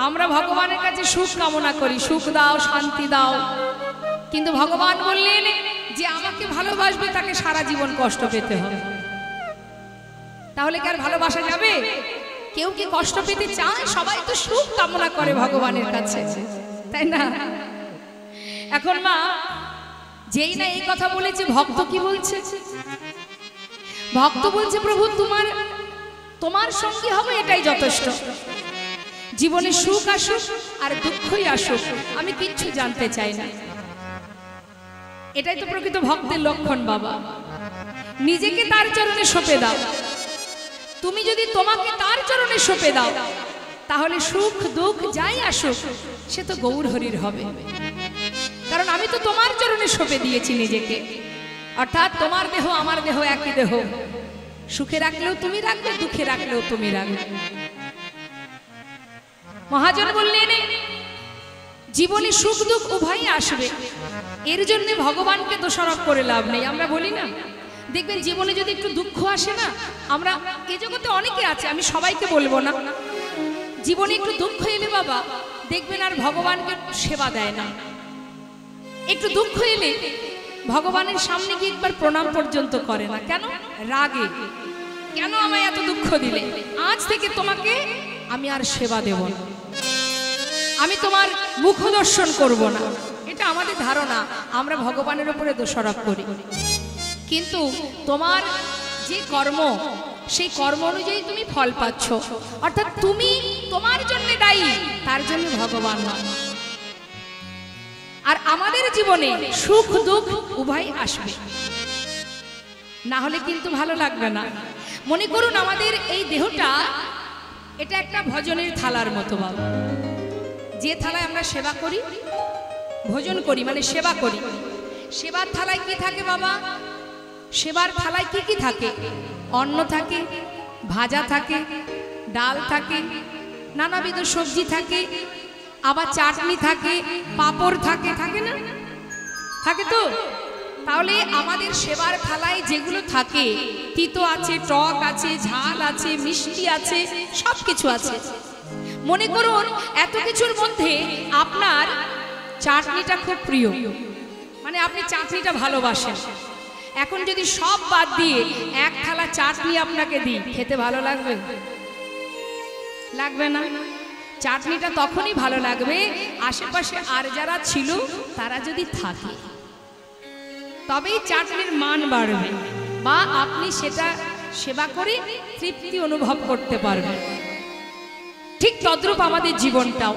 আমরা ভগবানের কাছে সুখ কামনা করি, সুখ দাও, শান্তি দাও, কিন্তু ভগবান বললেন যে আমাকে ভালোবাসবে তাকে সারা জীবন কষ্ট পেতে হবে। তাহলে কি আর ভালোবাসা যাবে? কেউ কি কষ্ট পেতে চায়? সবাই তো সুখ কামনা করে ভগবানের কাছে, তাই না? এখন মা যেই না এই কথা বলেছে, ভক্ত কি বলছে? ভক্ত বলছে প্রভু তোমার সঙ্গী হবে এটাই যথেষ্ট। জীবনে সুখ আসুক আর দুঃখই আসুক, আমি কিচ্ছু জানতে চাই না। এটাই তো প্রকৃত ভক্তের লক্ষণ বাবা। নিজেকে তার চরণে সঁপে দাও। তুমি যদি তোমাকে তার চরণে সঁপে দাও, তাহলে সুখ দুঃখ যাই আসুক সে তো গৌর হরির হবে। কারণ আমি তো তোমার চরণে সঁপে দিয়েছি নিজেকে, অর্থাৎ তোমার দেহ আমার দেহ একই দেহ। সুখে রাখলেও তুমি রাখবে, দুঃখে রাখলেও তুমি রাখবে। মহাজন বললেন জীবনে সুখ দুঃখ উভয়ই আসবে, এর জন্য ভগবানকে দোষারোপ করে লাভ নেই। আমরা বলি না, দেখবেন জীবনে যদি একটু দুঃখ আসে না, আমরা এই জগতে অনেকে আছে, আমি সবাইকে বলবো না, জীবনে একটু দুঃখ এলে বাবা দেখবেন আর ভগবানকে সেবা দেয় না। একটু দুঃখ এলে ভগবানের সামনে গিয়ে একবার প্রণাম পর্যন্ত করে না। কেন? রাগে। কেন আমায় এত দুঃখ দিলে? আজ থেকে তোমাকে আমি আর সেবা দেব না, আমি তোমার মুখ দর্শন করব না। এটা আমাদের ধারণা, আমরা ভগবানের উপরে দোষারোপ করি। কিন্তু তোমার যে কর্ম, সেই কর্ম অনুযায়ী তুমি ফল পাচ্ছ, অর্থাৎ তুমি তোমার জন্য দায়ী, তার জন্য ভগবান নয়। আর আমাদের জীবনে সুখ দুঃখ উভয় আসবে, না হলে কিন্তু ভালো লাগবে না। মনে করুন আমাদের এই দেহটা এটা একটা ভজনের থালার মতো বাবা। যে থালায় আমরা সেবা করি, ভোজন করি মানে সেবা করি, সেবার থালায় কি থাকে বাবা? সেবার থালায় কি কি থাকে? অন্ন থাকে, ভাজা থাকে, ডাল থাকে, নানাবিধ সবজি থাকে, আবার চাটনি থাকে, পাঁপড় থাকে, থাকে না? থাকে তো। তাহলে আমাদের সেবার থালায় যেগুলো থাকে, তিতো আছে, টক আছে, ঝাল আছে, মিষ্টি আছে, সব কিছু আছে। মনে করুন এত কিছুর মধ্যে আপনার চাটনিটা খুব প্রিয়, মানে আপনি চাটনিটা ভালোবাসেন। এখন যদি সব বাদ দিয়ে এক থালা চাটনি আপনাকে দিই, খেতে ভালো লাগবে? লাগবে না। চাটনিটা তখনই ভালো লাগবে আশেপাশে আর যারা ছিল তারা যদি থাকে, তবেই চাটনির মান বাড়বে, বা আপনি সেটা সেবা করে তৃপ্তি অনুভব করতে পারবেন। ঠিক তদ্রূপ আমাদের জীবনটাও,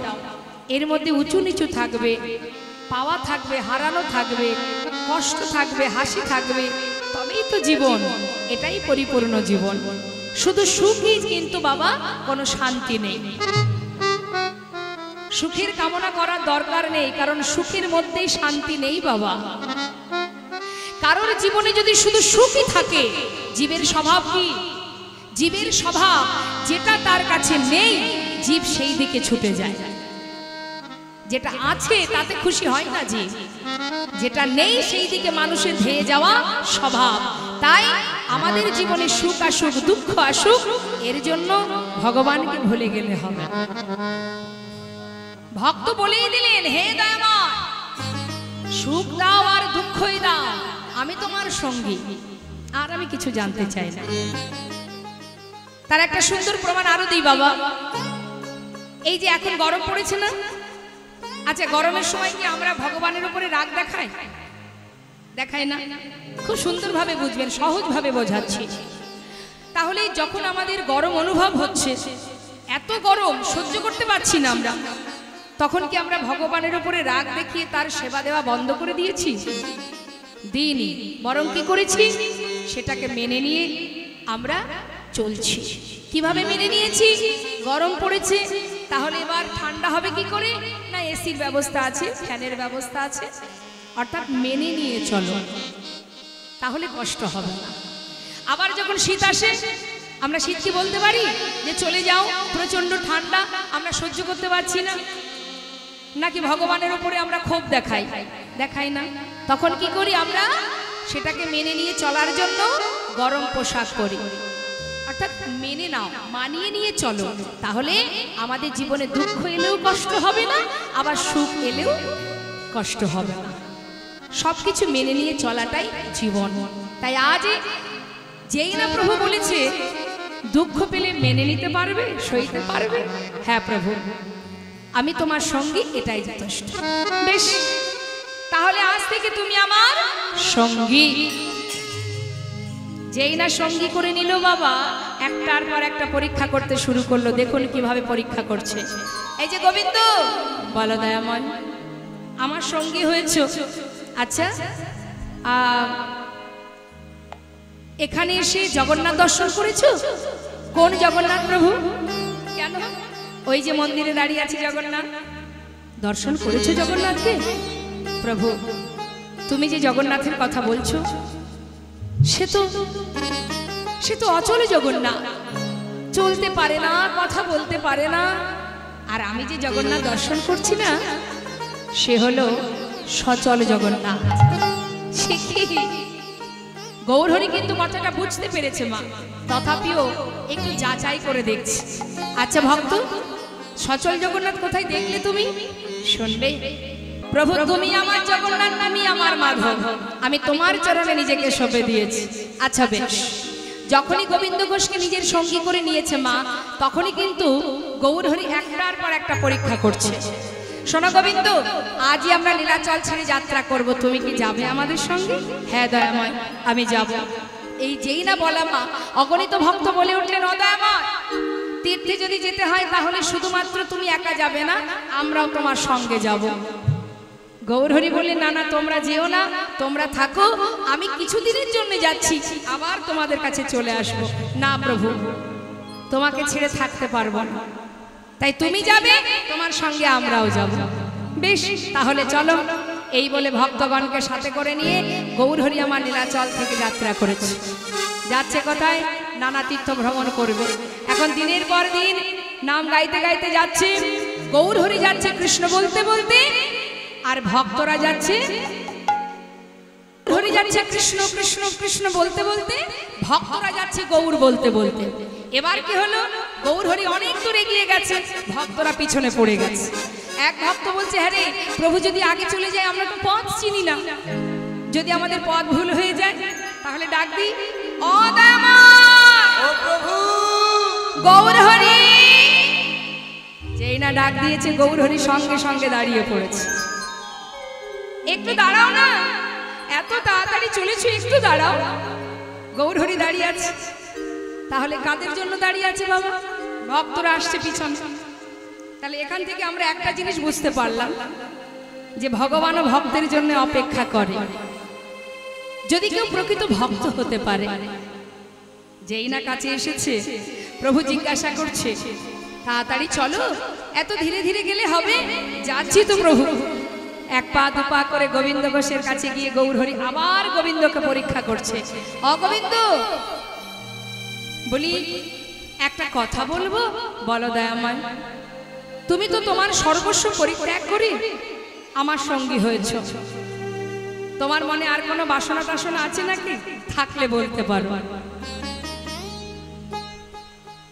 এর মধ্যে উঁচু নিচু থাকবে, পাওয়া থাকবে, হারানো থাকবে, কষ্ট থাকবে, হাসি থাকবে, তবেই তো জীবন। এটাই পরিপূর্ণ জীবন। শুধু সুখই কিন্তু বাবা কোনো শান্তি নেই। সুখের কামনা করার দরকার নেই, কারণ সুখের মধ্যেই শান্তি নেই বাবা। কারোর জীবনে যদি শুধু সুখই থাকে, জীবের স্বভাব কি? জীবের স্বভাব যেটা তার কাছে নেই, জীব সেই দিকে ছুটে যায়। যেটা আছে তাতে খুশি হয় না জীব, যেটা নেই সেই দিকে মানুষের ধেয়ে যাওয়া স্বভাব। তাই আমাদের জীবনে সুখ আসুক, দুঃখ আসুক, এর জন্য ভগবানকে ভুলে গেলে হবে। ভক্ত বলেই দিলেন, হে দয়াময়, সুখ দাও আর দুঃখই দাও, আমি তোমার সঙ্গী, আর আমি কিছু জানতে চাই না। তার একটা সুন্দর প্রমাণ আরো দিই বাবা। এই যে এখন গরম পড়েছে না, আচ্ছা গরমের সময় কি আমরা ভগবানের উপরে রাগ দেখাই? দেখাই না? খুব সুন্দরভাবে বুঝবেন, সহজভাবে বোঝাচ্ছি। তাহলে যখন আমাদের গরম অনুভব হচ্ছে, এত গরম সহ্য করতে পারছি না আমরা, তখন কি আমরা ভগবানের উপরে রাগ দেখিয়ে তার সেবা দেওয়া বন্ধ করে দিয়েছি? দিইনি, বরং কি করেছি? সেটাকে মেনে নিয়ে আমরা চলছি। কিভাবে মেনে নিয়েছি? গরম পড়েছে, তাহলে এবার ঠান্ডা হবে কি করে? না এসির ব্যবস্থা আছে, ফ্যানের ব্যবস্থা আছে, অর্থাৎ মেনে নিয়ে চলো, তাহলে কষ্ট হবে না। আবার যখন শীত আসে, আমরা শীত কি বলতে পারি যে চলে যাও, প্রচন্ড ঠান্ডা, আমরা সহ্য করতে পারছি না? নাকি ভগবানের উপরে আমরা ক্ষোভ দেখাই? দেখাই না। তখন কি করি? আমরা সেটাকে মেনে নিয়ে চলার জন্য গরম পোশাক পরি, অর্থাৎ মেনে নাও, মানিয়ে নিয়ে চলো, তাহলে আমাদের জীবনে দুঃখ এলেও কষ্ট হবে না, আবার সুখ এলেও কষ্ট হবে না। সবকিছু মেনে নিয়ে চলাটাই জীবন। তাই আজ যেই না প্রভু বলেছে দুঃখ পেলে মেনে নিতে পারবে, সইতে পারবে, হ্যাঁ প্রভু আমি তোমার সঙ্গী, এটাই যথেষ্ট। বেশ, তাহলে আজ থেকে তুমি আমার সঙ্গী। যেই না সঙ্গী করে নিল বাবা, একটার পর একটা পরীক্ষা করতে শুরু করলো। দেখুন কিভাবে পরীক্ষা করছে। এই যে গোবিন্দ, বলো দয়াময় আমার সঙ্গী হয়েছ, আচ্ছা এখানে এসে জগন্নাথ দর্শন করেছো? কোন জগন্নাথ প্রভু? কেন? ওই যে মন্দিরে দাঁড়িয়ে আছে জগন্নাথ, দর্শন করেছো জগন্নাথকে? প্রভু তুমি যে জগন্নাথের কথা বলছো সে তো অচল জগন্নাথ, চলতে পারে না, কথা বলতে পারে না। আর আমি যে জগন্নাথ দর্শন করছি না, সে হলো সচল জগন্নাথ। সে কি? গৌরহরি কিন্তু কথাটা বুঝতে পেরেছে মা, তথাপিও একটু যাচাই করে দেখছি। আচ্ছা ভক্ত, সচল জগন্নাথ কোথায় দেখলে তুমি? শুনবে প্রভু, তুমি আমার জগন্নাথ, তুমি আমার মাধব, আমি তোমার চরণে নিজেকে সঁপে দিয়েছি। আচ্ছা বেশ, যখনই গোবিন্দ ঘোষকে নিজের সঙ্গী করে নিয়েছে মা, তখনই কিন্তু গৌরহরি একটার পর একটা পরীক্ষা করছে। শোনো গোবিন্দ, আজই আমরা নীলাচল ছেড়ে যাত্রা করব, তুমি কি যাবে আমাদের সঙ্গে? হ্যাঁ দয়াময় আমি যাব। এই যেই না বলা মা, অগণিত ভক্ত বলে উঠলেন ও দয়াময়, তীর্থে যদি যেতে হয় তাহলে শুধুমাত্র তুমি একা যাবে না, আমরাও তোমার সঙ্গে যাব। গৌরহরি বললেন না না, তোমরা যেও না, তোমরা থাকো, আমি কিছুদিনের জন্য যাচ্ছি, আবার তোমাদের কাছে চলে আসব। না প্রভু, তোমাকে ছেড়ে থাকতে পারবো না, তাই তুমি যাবে, তোমার সঙ্গে আমরাও যাব। বেশ তাহলে চলো। এই বলে ভক্তগণকে সাথে করে নিয়ে গৌরহরি আমার নীলাচল থেকে যাত্রা করেছে। যাচ্ছে কোথায়? নানা তীর্থ ভ্রমণ করবে। এখন দিনের পর দিন নাম গাইতে গাইতে যাচ্ছে। গৌরহরি যাচ্ছে কৃষ্ণ বলতে বলতে, আর ভক্তরা যাচ্ছে, গৌরহরি যাচ্ছে কৃষ্ণ কৃষ্ণ কৃষ্ণ বলতে বলতে, ভক্তরা যাচ্ছে গৌর বলতে বলতে। এবার কি হলো? গৌরহরি অনেক দূর এগিয়ে গেছে, ভক্তরা পিছনে পড়ে গেছে। এক ভক্ত বলছে, হ্যাঁ রে প্রভু, যদি আগে চলে যায়, আমরা তো পথ চিনি না, যদি আমাদের পথ ভুল হয়ে যায় তাহলে ডাক দিই, ও গৌরহরি। যেই না ডাক দিয়েছে, গৌরহরি সঙ্গে সঙ্গে দাঁড়িয়ে পড়েছে। একটু দাঁড়াও না, এত তাড়াতাড়ি চলেছো, একটু দাঁড়াও। গৌরহরি দাঁড়িয়ে আছে। তাহলে কাদের জন্য দাঁড়িয়ে আছে বাবা? ভক্তরা আসছে পিছনে। তাহলে এখান থেকে আমরা একটা জিনিস বুঝতে পারলাম, যে ভগবানও ভক্তের জন্য অপেক্ষা করে, যদি কেউ প্রকৃত ভক্ত হতে পারে। যেই না কাছে এসেছে, প্রভু জিজ্ঞাসা করছে, তাড়াতাড়ি চলো, এত ধীরে ধীরে গেলে হবে? যাচ্ছি তো প্রভু। এক পা দু পা করে গোবিন্দ ঘোষের কাছে গিয়ে গৌরহরি আবার গোবিন্দকে পরীক্ষা করছে। অগোবিন্দ বলি, একটা কথা বলবো, বলো দয়াময়। তুমি তো তোমার সর্বস্ব পরিত্যাগ করে আমার সঙ্গী হয়েছ, তোমার মনে আর কোনো বাসনা টাসনা আছে নাকি? থাকলে বলতে পারো।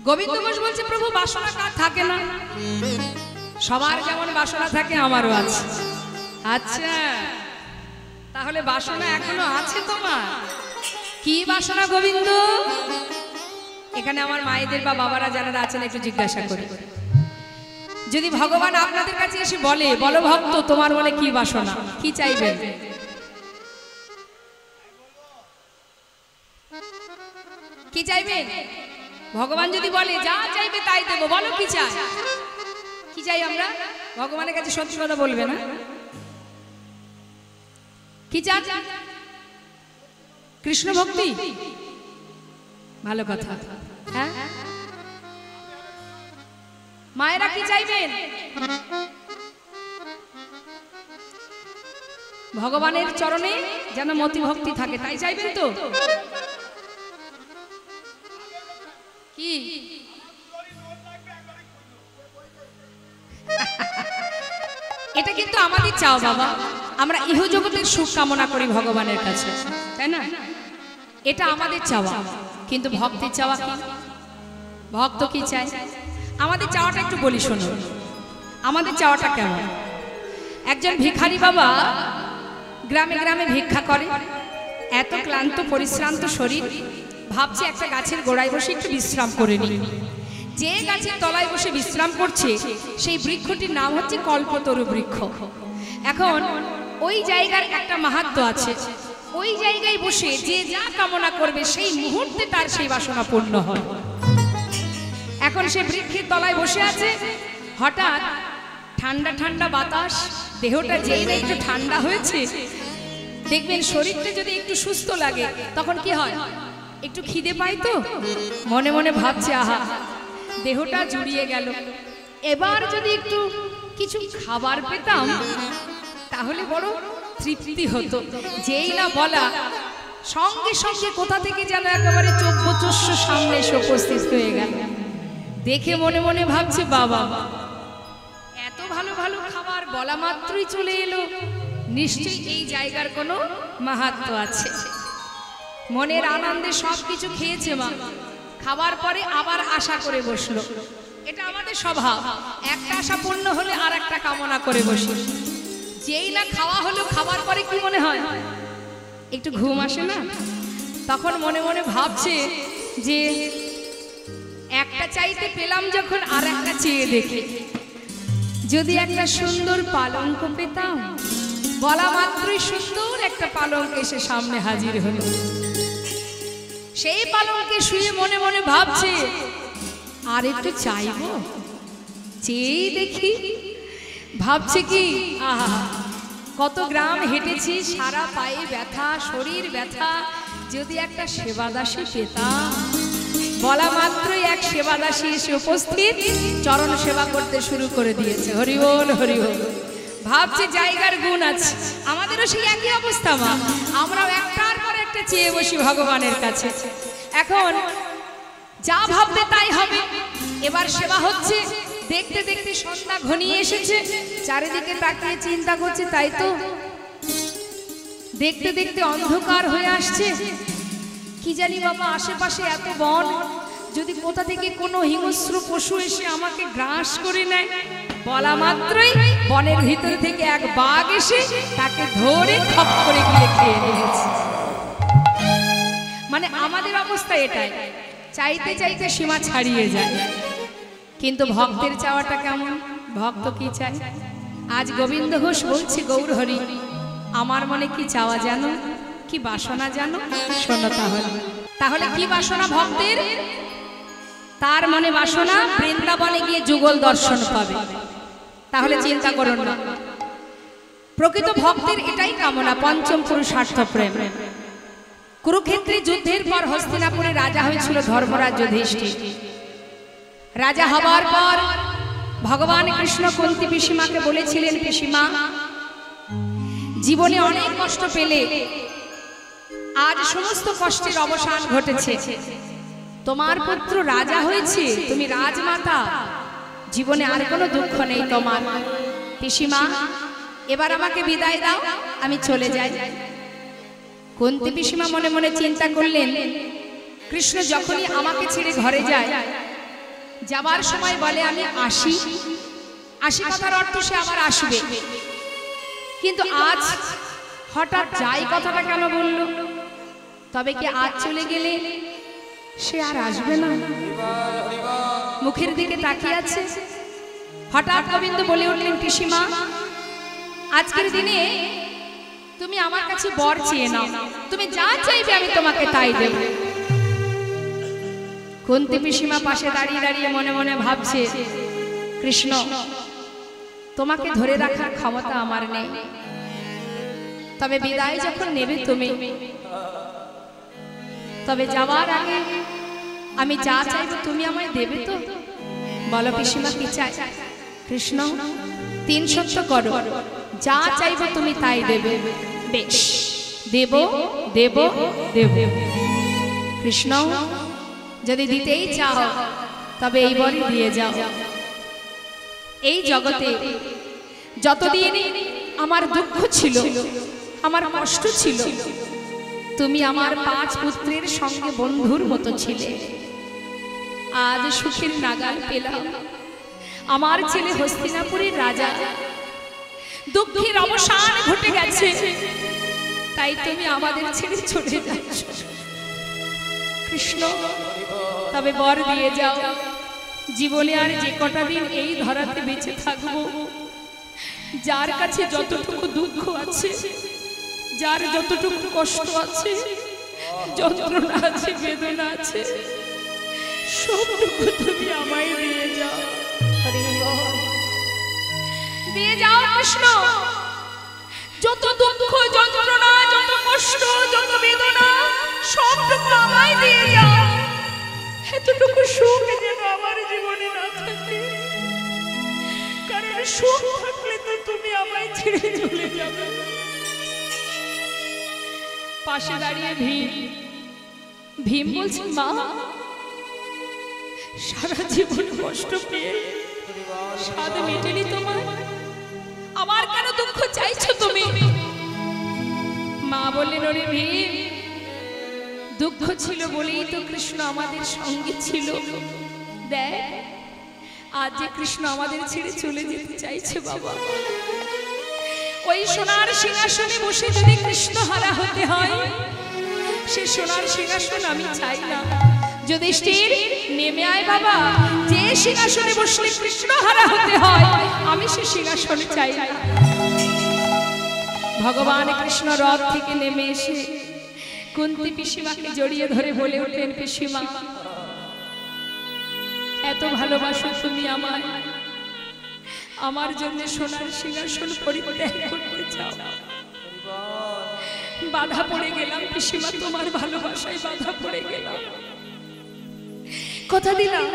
গোবিন্দ ঘোষ বলছে, প্রভু বাসনা কার থাকে না? সবার যেমন বাসনা থাকে, আমারও আছে। আচ্ছা, তাহলে বাসনা এখনো আছে তোমার? কি বাসনা গোবিন্দ? এখানে আমার মায়েদের বা বাবারা যারা আছেন একটু জিজ্ঞাসা করি, যদি ভগবান আপনাদের কাছে এসে বলে, বলো ভক্ত তোমার বলে কি বাসনা, কি চাইবেন? কি চাইবেন? ভগবান যদি বলে যা চাইবে তাই দেবো, বলো কি চাই? কি চাই আমরা? ভগবানের কাছে সত্যি কথা বলবে না? কি চান? কৃষ্ণ ভক্তি, ভালো কথা। হ্যাঁ, মায়েরা কি চাইবেন? ভগবানের চরণে যেন মতি ভক্তি থাকে, তাই চাইবেন তো? কি এটা কিন্তু আমাদের চাও বাবা, আমরা ইহজগতের সুখ কামনা করি ভগবানের কাছে, তাই না? এটা আমাদের চাওয়া, কিন্তু ভক্তের চাওয়া কি? ভক্ত কি চায়? আমাদের চাওয়াটা একটু বলি শোনো, আমাদের চাওয়াটা কেমন? একজন ভিখারি বাবা গ্রামে গ্রামে ভিক্ষা করে, এত ক্লান্ত পরিশ্রান্ত শরীর, ভাবছে একটা গাছের গোড়ায় বসে একটু বিশ্রাম করে নি। যে গাছের তলায় বসে বিশ্রাম করছে সেই বৃক্ষটির নাম হচ্ছে কল্পতরু বৃক্ষ। এখন ওই জায়গার একটা মাহাত্ম্য আছে, ওই জায়গায় বসে যে যা কামনা করবে সেই মুহূর্তে তার সেই বাসনা পূর্ণ হয়। এখন সে বৃক্ষের তলায় বসে আছে, হঠাৎ ঠান্ডা ঠান্ডা বাতাস, দেহটা যেই না একটু ঠান্ডা হয়েছে, দেখবেন শরীরটা যদি একটু সুস্থ লাগে তখন কি হয়, একটু খিদে পায় তো, মনে মনে ভাবছে আহা দেহটা জুড়িয়ে গেল, এবার যদি একটু কিছু খাবার পেতাম তাহলে বড় তৃপ্তি হতো। যেই না বলা সঙ্গে সঙ্গে কোথা থেকে যেন একেবারে চোখ সামনে এসে উপস্থিত হয়ে গেল। দেখে মনে মনে ভাবছে বাবা এত ভালো ভালো খাবার বলা মাত্রই চলে এলো, নিশ্চয়ই এই জায়গার কোনো মাহাত্ম্য আছে। মনের আনন্দে সবকিছু খেয়েছে মা, খাবার পরে আবার আশা করে বসলো। এটা আমাদের স্বভাব, একটা আশা পূর্ণ হলে আর একটা কামনা করে বসি। যেই না খাওয়া হলো, খাবার পরে কি মনে হয়, একটু ঘুম আসে না? তখন মনে মনে ভাবছে যে একটা চাইতে পেলাম যখন আর একটা চেয়ে দেখি, যদি একটা সুন্দর পালঙ্ক পেতাম। বলা মাত্রই সুন্দর একটা পালঙ্ক এসে সামনে হাজির হলো। সেই পালঙ্কে শুয়ে মনে মনে ভাবছে আর একটু চাইবো, চেয়ে দেখি। ভাবছে কি আহা কত গ্রাম হেঁটেছি, সারা পায়ে ব্যথা, শরীর ব্যথা, যদি একটা সেবাদাসী পেতাম। বলা মাত্রই এক সেবাদাসী এসে উপস্থিত, চরণ সেবা করতে শুরু করে দিয়েছে। হরি বল হরি বল। ভাবছে জায়গার গুণ আছে, আমাদেরও সেই একই অবস্থা মা, আমরাও একটার পর একটা চেয়ে বসি ভগবানের কাছে। এখন যা ভাববে তাই হবে। এবার সেবা হচ্ছে, দেখতে দেখতে সন্ধ্যা ঘনিয়ে এসেছে, চারিদিকে তাকিয়ে চিন্তা করছে তাই তো, দেখতে দেখতে অন্ধকার হয়ে আসছে। কি জানি বাবা আশেপাশে এত বন, যদি কোথা থেকে কোনো হিংস্র পশু এসে আমাকে গ্রাস করে নেয়। বলা মাত্রই বনের ভিতর থেকে এক বাঘ এসে তাকে ধরে খপ করে গিয়ে খেয়ে নিয়েছে। মানে আমাদের অবস্থা এটাই, চাইতে চাইতে সীমা ছাড়িয়ে যায়। কিন্তু ভক্তের চাওয়াটা কেমন? ভক্ত কি চায়? আজ গোবিন্দ ঘোষ বলছে গৌর হরি, আমার মনে কি চাওয়া জানো, কি বাসনা জানো? শোনো তাহলে কি বাসনা ভক্তের? তার মনে বাসনা বৃন্দাবনে গিয়ে যুগল দর্শন পাবে। তাহলে চিন্তা করুন না, প্রকৃত ভক্তের এটাই কামনা, পঞ্চম পুরুষার্থ প্রেম। কুরুক্ষেত্রে যুদ্ধের পর হস্তিনাপুরে রাজা হয়েছিল ধর্মরাজ যুধিষ্ঠির। রাজা হবার পর ভগবান কৃষ্ণ কুন্তী পিসিমাকে বলেছিলেন, পিসিমা জীবনে অনেক কষ্ট পেলে, আজ সমস্ত কষ্টের অবসান ঘটেছে, তোমার পুত্র রাজা হয়েছে, তুমি রাজমাতা, জীবনে আর কোনো দুঃখ নেই তোমার। পিসিমা এবার আমাকে বিদায় দাও, আমি চলে যাই। কুন্তী পিসিমা মনে মনে চিন্তা করলেন, কৃষ্ণ যখনই আমাকে ছেড়ে ঘরে যায়, যাবার সময় বলে আমি আসি, আসি কথার অর্থ সে আবার আসবে, কিন্তু আজ হঠাৎ যাই কথাটা কেন বলল? তবে কি আজ চলে গেলে সে আর আসবে না? মুখের দিকে তাকিয়ে আছে। হঠাৎ গোবিন্দ বলে উঠলেন, পিসিমা আজকের দিনে তুমি আমার কাছে বর চেয়ে নাও, তুমি যা চাইবে আমি তোমাকে তাই দেব। কুন্তী পিসিমা পাশে দাঁড়িয়ে দাঁড়িয়ে মনে মনে ভাবছে, কৃষ্ণ তোমাকে ধরে রাখার ক্ষমতা আমার নেই, তবে বিদায় যখন নেবে তুমি, তবে যাওয়ার আগে আমি যা চাইবো তুমি আমায় দেবে তো? বলো পিসিমা কি চাই? কৃষ্ণ 3 সত্য করো, যা চাইবো তুমি তাই দেবে। বেশ, দেব দেব দেব। কৃষ্ণ যদি দিতেই চাও তবে এই বরই দিয়ে যাও। এই জগতে যতদিন আমার দুঃখ ছিল, আমার কষ্ট ছিল, তুমি আমার 5 পুত্রের সঙ্গে বন্ধুর মতো ছিলে। আজ সুখের নাগাল পেলাম। আমার ছেলে হস্তিনাপুরের রাজা, দুঃখের অবসান ঘটে গেছে, তাই তুমি আমাদের ছেড়ে চলে যাচ্ছ। কৃষ্ণ, তবে বর দিয়ে যাও, জীবনে আর যে কটা দিন এই ধরাতে বেঁচে থাকবো, যার কাছে যতটুকু দুঃখ আছে, যার যতটুকু কষ্ট আছে, যন্ত্রণা আছে, বেদনা আছে, সবটুকু তুমি আমায় দিয়ে যাও। দিয়ে যাও কৃষ্ণ, যত দুঃখ, যন্ত্রণা, যত কষ্ট, যত বেদনা, সবটুকু আমায় দিয়ে যাও। এতটুকু সুখ যেন আমার জীবনে না থাকে, কারণ সুখ থাকলে তো তুমি আমায় ছেড়ে চলে যাবে। পাশে দাঁড়িয়ে ভীম বলছে, মা, সারা জীবন কষ্ট পেয়ে স্বাদ মেটেনি তোমার, আমার কেন দুঃখ চাইছো তুমি? মা বললেন, ওরে ভীম, দুঃখ ছিল বলেই তো কৃষ্ণ আমাদের সঙ্গে ছিল। দেখ, আজ যে কৃষ্ণ আমাদের ছেড়ে চলে যেতে চাইছে বাবা, ওই সোনার সিংহাসনে বসে যদি কৃষ্ণ হারা হতে হয়, সে সোনার সিংহাসন আমি চাই না। যুধিষ্ঠির, নেমে আয় বাবা, যে সিংহাসনে বসলে কৃষ্ণ হারা হতে হয়, আমি সে সিংহাসনে চাই না। ভগবান কৃষ্ণ রথ থেকে নেমে এসে কুন্তি পিসিমাকে জড়িয়ে ধরে বলে উঠলেন, পিসিমা, এত ভালোবাসো তুমি আমায়, আমার জন্য সোনার সিংহাসন পরিত্যাগ করতে চাও? বাধা পড়ে গেলাম পিসিমা, তোমার ভালোবাসায় বাধা পড়ে গেলাম। কথা দিলাম,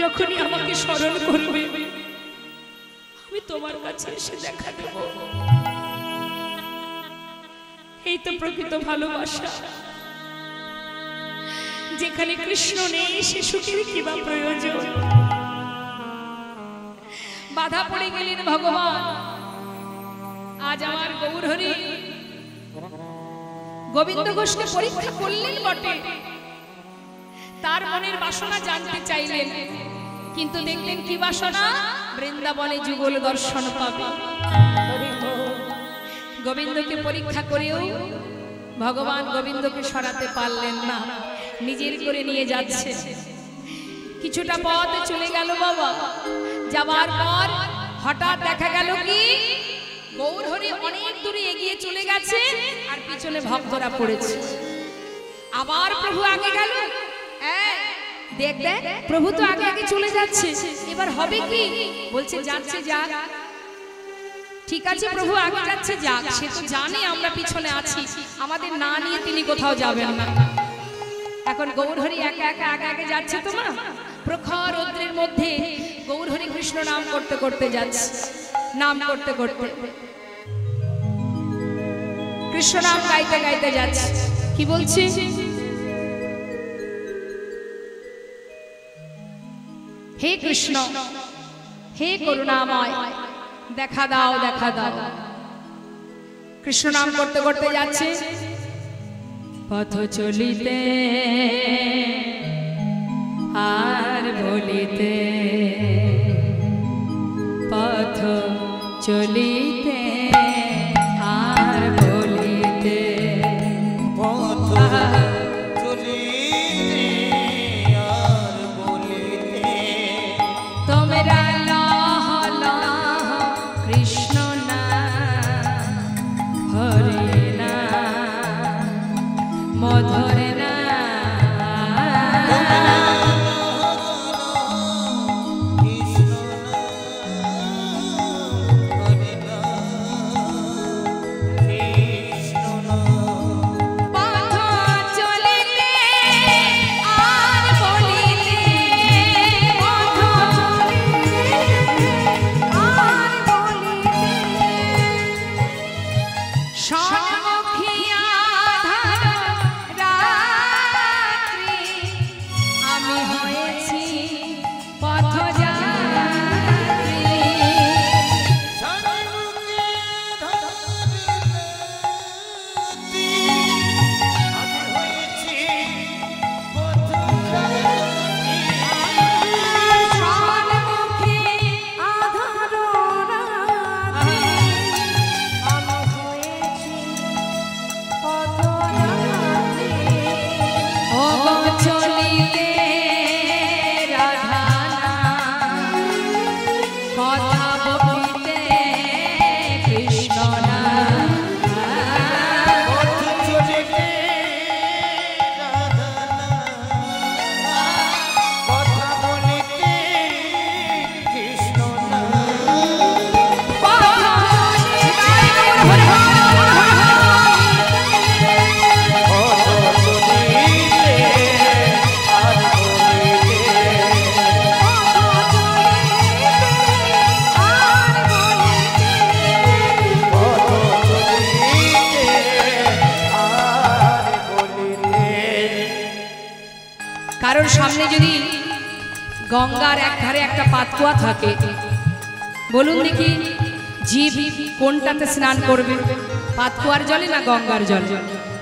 যখনই আমাকে স্মরণ করবে আমি তোমার কাছে এসে দেখা দেব। এই তো প্রকৃত ভালোবাসা। যেখানে কৃষ্ণ নেই সে সুখের কি বা প্রয়োজন? বাধা পড়ে গেলেন ভগবান। আজ আমার গৌরহরি গোবিন্দ ঘোষকে পরীক্ষা করলেন বটে, তার মনের বাসনা জানতে চাইলেন, কিন্তু দেখলেন কি বাসনা? বৃন্দাবনে যুগল দর্শন পাবে। গোবিন্দকে পরীক্ষা করেও ভগবান গোবিন্দকে সরাতে পারলেন না, নিজের করে নিয়ে যাচ্ছে। কিছুটা পথ চলে গেল বাবা, যাবার পর হঠাৎ দেখা গেল কি গৌরহরি অনেক দূরে এগিয়ে চলে গেছে আর পিছনে ভক্তরা পড়েছে। আবার প্রভু আগে গেল, দেখ দেখ প্রভু তো আগে আগে চলে যাচ্ছে, এবার হবে কি? বলছে যাচ্ছে যাক, ঠিক আছে প্রভু আগে যাচ্ছে যাক, সে তো জানে আমরা পিছনে আছি, আমাদের না নিয়ে তিনি কোথাও যাবেন না। এখন গৌরহরি একা একা আগে আগে যাচ্ছে, তো না প্রখর রৌদ্রের মধ্যে গৌরহরি কৃষ্ণ নাম করতে করতে যাচ্ছে, নাম করতে করতে কৃষ্ণ নাম গাইতে গাইতে যাচ্ছে। কি বলছে? হে কৃষ্ণ, হে করুণাময়, দেখা দাও দেখা দাও। কৃষ্ণ নাম করতে করতে যাচ্ছে। পথ চলিতে আর বলিতে, পথ চলিতে আর বলিতে, পথ চলিতে আর বলিতে, তোমরা লহ লহ কৃষ্ণ না হরে না মধুর না, কৃষ্ণ হরে না কারোর সামনে যদি গঙ্গার এক ধারে একটা পাতকুয়া থাকে, বলুন দেখি জীব কোনটাতে স্নান করবে, পাতকুয়ার জলে না গঙ্গার জলে?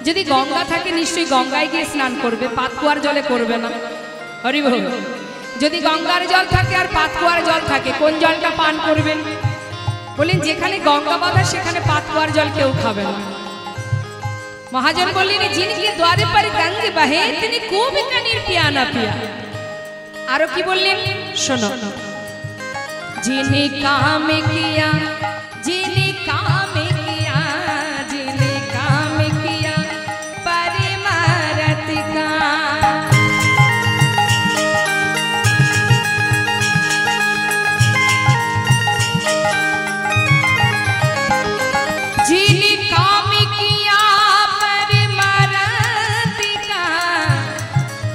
যদি গঙ্গা থাকে নিশ্চয়ই গঙ্গায় গিয়ে স্নান করবে, পাতকুয়ার জলে করবে না। হরি বল। যদি গঙ্গার জল থাকে আর পাতকুয়ার জল থাকে, কোন জলটা পান করবেন? বললেন যেখানে গঙ্গা বাঁধা সেখানে পাতকুয়ার জল কেউ খাবে না। মহাজন বললেন जिनके द्वारे पर गंग बहे তিনি কবি কানির পিয়া না পিয়া। আরো কি বললেন শোনো, जिने काम किया जिने काम किया जिने काम किया परिमारत का, जिने काम किया परिमारत का,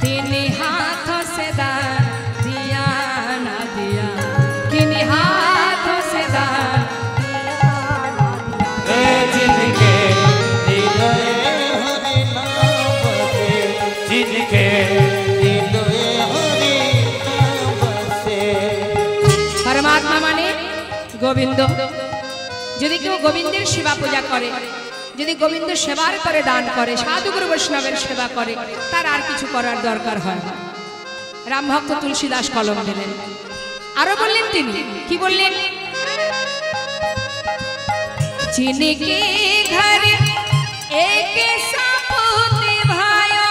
तेने हाथों से दान दिया ना दिया, तेने हाथों से दान जिनके हृदय हरि नाम बसे, जिनके हृदय हरि नाम बसे। परमात्मा माने गोविंद। যদি কেউ গোবিন্দের সেবা পূজা করে, যদি গোবিন্দ সেবার করে দান করে, সাধুগুরু বৈষ্ণবের সেবা করে, তার আর কিছু করার দরকার হয় না। রামভক্ত তুলসীদাস কলম দিলেন। আরো বললেন তিনি কি বললেন, जिनके घर एक सपूत भायो,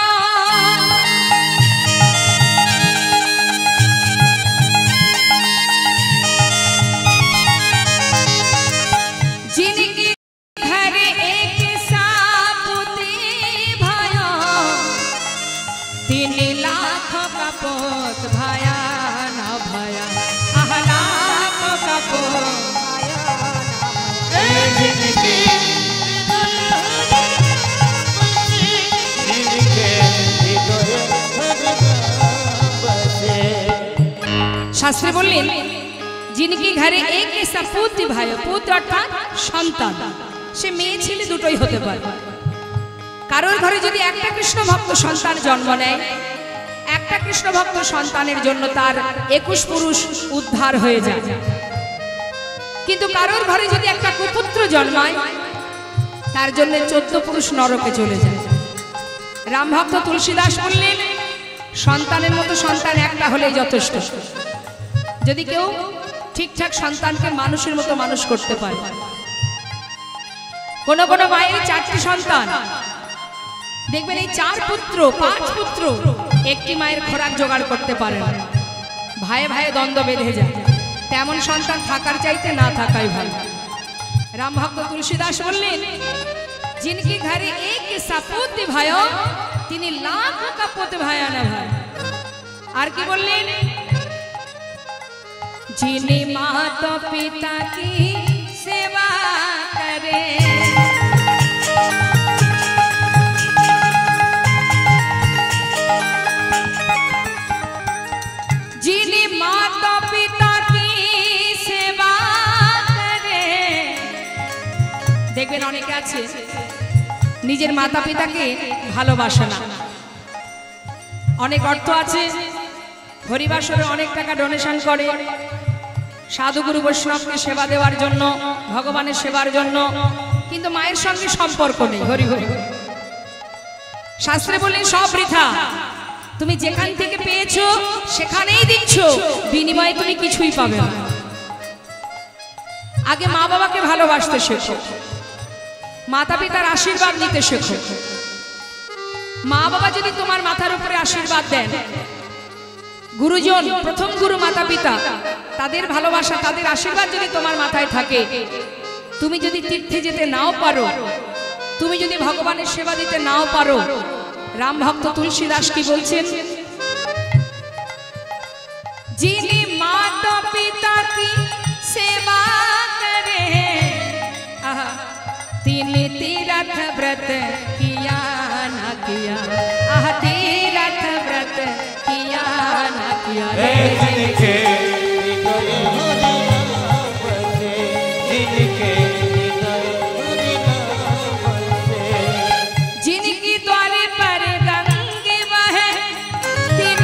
जिनके घर एक सपूत भायो, 3 लाख का पोत भाया ना भाया, आह लाख का पोत जिनके हृदय हरि नाम बसे। শাস্ত্রে বললেন जिनके घरे एक सपूत भाई, পুত্র অর্থাৎ সন্তান, সে মেয়ে ছেলে দুটোই হতে পারে। কারোর ঘরে যদি একটা কৃষ্ণ ভক্ত সন্তান জন্ম নেয়, একটা কৃষ্ণ ভক্ত সন্তানের জন্য তার 21 পুরুষ উদ্ধার হয়ে যায়। কিন্তু কারোর ঘরে যদি একটা কুপুত্র জন্মায়, তার জন্য 14 পুরুষ নরকে চলে যায়। রামভক্ত তুলসীদাস বললেন সন্তানের মতো সন্তান একটা হলেই যথেষ্ট। যদি কেউ ঠিকঠাক সন্তানকে মানুষের মতো মানুষ করতে পারে। কোন কোন মায়ের 4টি সন্তান, দেখবেন এই 4 পুত্র 5 পুত্র একটি মায়ের খোরাক জোগাড় করতে পারে না, ভাইয়ে ভাইয়ে দ্বন্দ্ব বেঁধে যায়। তেমন সন্তান থাকার চাইতে না থাকাই ভালো। রামভক্ত তুলসীদাস বললেন जिनके घरे एक सपूत भायो, তিনি লাখ का पुत भाया ना भाई। আর কি বললেন, जिन्हें माता पिता की सेवा करे, जिन्हें माता पिता की सेवा करे। দেখবেন অনেকে আছে নিজের মাতা পিতাকে ভালোবাসে না। অনেক অর্থ আছে, হরিবাসরে অনেক টাকা ডোনেশন করে সাধুগুরু বৈষ্ণবকে সেবা দেওয়ার জন্য, ভগবানের সেবার জন্য, কিন্তু মায়ের সঙ্গে সম্পর্ক নেই। হরি হরি। শাস্ত্রে বললেন সব বৃথা, তুমি যেখান থেকে পেয়েছো সেখানেই দিচ্ছ, বিনিময়ে তুমি কিছুই পাবে না। আগে মা বাবাকে ভালোবাসতে শেখো, মাতা পিতার আশীর্বাদ নিতে শেখো। মা বাবা যদি তোমার মাথার উপরে আশীর্বাদ দেন, গুরুজন প্রথম গুরু মাতা পিতা, তাদের ভালোবাসা তাদের আশীর্বাদ যদি তোমার মাথায় থাকে, তুমি যদি তীর্থে যেতে নাও পারো, তুমি যদি ভগবানের সেবা দিতে নাও পারো, রামভক্ত তুলসীদাস কি বলছেন, যিনি মাতা পিতা কি সেবা করে, তিনি तीर्थ व्रत किया ना किया, आह तीर्थ व्रत किया ना किया। जिनके हृदय हरि नाम बसे, जिनके हृदय हरि नाम बसे। जिनकी द्वारे पर गंगे बहे, तिन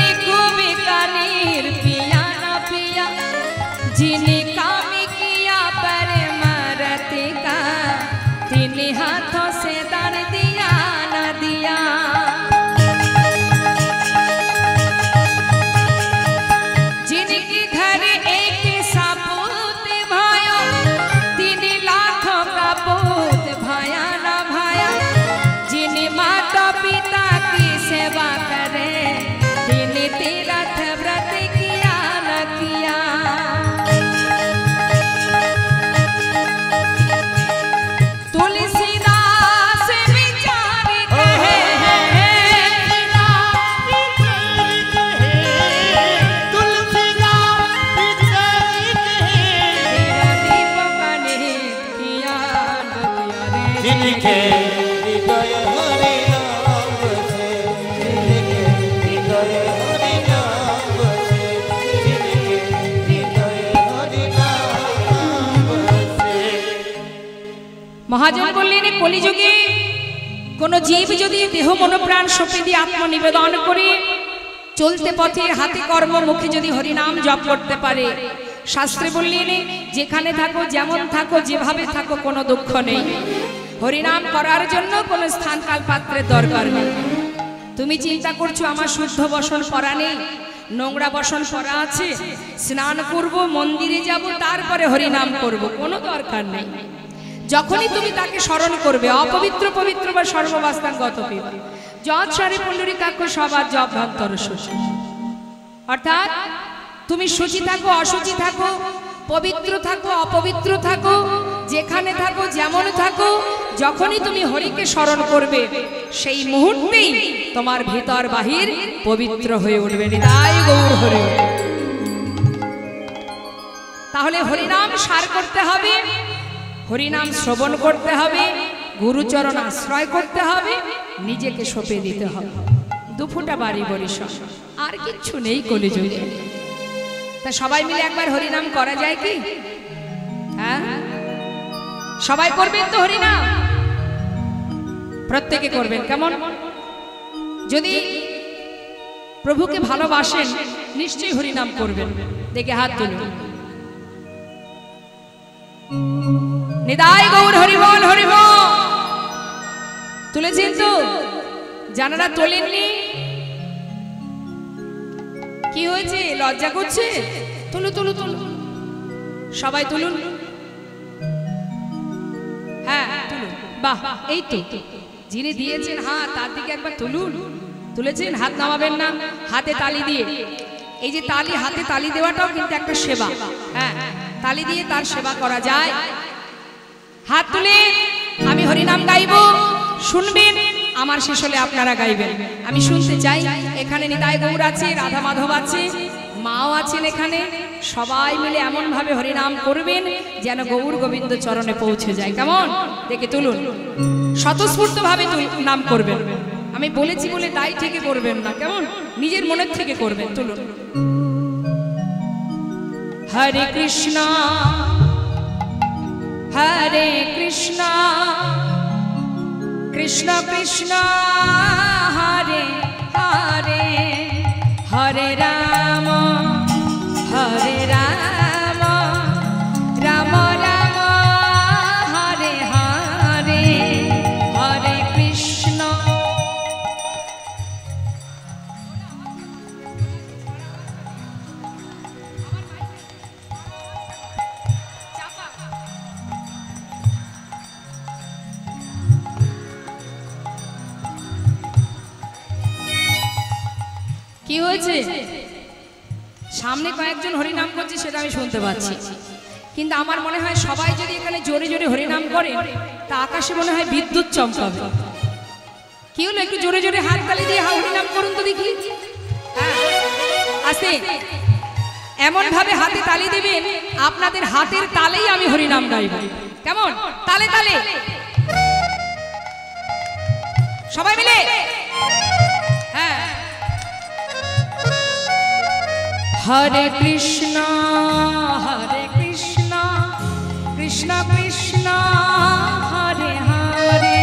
লিখে হৃদয়ে হরি নাম বসে লিখে হৃদয়ে হরি নাম বসে লিখে হৃদয়ে হরি নাম বসে। মহাজন বললেন কলিযুগে কোন জীব যদি দেহ মনোপ্রাণ সঁপে দিয়ে আত্মনিবেদন করে চলতে পথে হাতে কর্ম মুখে যদি হরিনাম জপ করতে পারে, শাস্ত্রে বললেন যেখানে থাকো যেমন থাকো যেভাবে থাকো কোনো দুঃখ নেই। হরিনাম করার জন্য কোনো স্থান কাল পাত্রের দরকার নেই। তুমি চিন্তা করছো আমার শুদ্ধ বসন করা নেই, নোংরা বসন করা আছে, স্নান করব মন্দিরে যাব তারপরে হরিনাম করব, কোনো দরকার নেই। যখনই তুমি তাকে স্মরণ করবে অপবিত্র পবিত্র বা সর্ববাস্তাঙ্গত পিবা যৎসারে পুণ্ডরীকাক্ষ সবার জবান্তর শুচি, অর্থাৎ তুমি শুচি থাকো অশুচি থাকো, পবিত্র থাকো অপবিত্র থাকো, যেখানে থাকো যেমন থাকো, যখনই তুমি হরিকে স্মরণ করবে সেই মুহূর্তেই তোমার ভিতর বাহির পবিত্র হয়ে উঠবে। নিতাই গৌর হরি। তাহলে হরিনাম সার করতে হবে, হরিনাম শ্রবণ করতে হবে, গুরুচরণ আশ্রয় করতে হবে, নিজেকে সঁপে দিতে হবে। দুফুটা বাড়ি বরিশ আর কিচ্ছু নেই কলিযুগে। তা সবাই মিলে একবার হরিনাম করা যায় কি? হ্যাঁ, সবাই করবেন তো হরিনাম? প্রত্যেকে করবেন। কেমন? যদি প্রভুকে ভালোবাসেন নিশ্চয়ই হরিনাম করবেন। দেখে হাত তুলুন। নিতাই গৌর হরি বল হরি বল। তুলেছেন তো? জানারা তোলেননি? কি হয়েছে? লজ্জা করছে? তুলু তুলু তুলু, সবাই তুলুন। হ্যাঁ তুলুন। বাহ, এই তো যিনি দিয়েছেন হাত তার দিকে একবার তুলুন। তুলেছেন? হাত নামাবেন না, হাতে তালি দিয়ে। এই যে তালি, হাতে তালি দেওয়াটাও কিন্তু একটা সেবা। হ্যাঁ, তালি দিয়ে তার সেবা করা যায়। হাত তুলে আমি হরিনাম গাইব, শুনবেন, আমার শেষ হলে আপনারা গাইবেন। আমি শুনতে চাই। এখানে নিতাই গৌর আছে, রাধা মাধব আছে, মাও আছেন এখানে। সবাই মিলে এমন ভাবে হরিনাম করবেন যেন গৌর গোবিন্দ চরণে পৌঁছে যায়। কেমন? দেখে তুলুন। স্বতঃস্ফূর্ত ভাবে নাম করবেন। আমি বলেছি বলে তাই থেকে করবেন না, কেমন? নিজের মনের থেকে করবেন। তুলুন। হরে কৃষ্ণ হরে কৃষ্ণ কৃষ্ণ কৃষ্ণ হরে হরে, হরে রাম হরে রাম, রাম রাম হরে হরে, হরে কৃষ্ণ। কি হয়েছে? সামনে কয়েকজন হরিনাম করছে সেটা আমি শুনতে পাচ্ছি, কিন্তু আমার মনে হয় সবাই যদি এখানে জোরে জোরে হরিনাম করে তা আকাশে মনে হয় বিদ্যুৎ চমকাবে। কি হলো? একটু জোরে জোরে হাত তালি দিয়ে হরিনাম করুন তো দেখি। আস্তে এমন ভাবে হাতে তালি দিবেন আপনাদের হাতের তালেই আমি হরিনাম গাইব। কেমন? তালে তালে সবাই মিলে। হ্যাঁ, হরে কৃষ্ণ কৃষ্ণ কৃষ্ণ হরে হরে,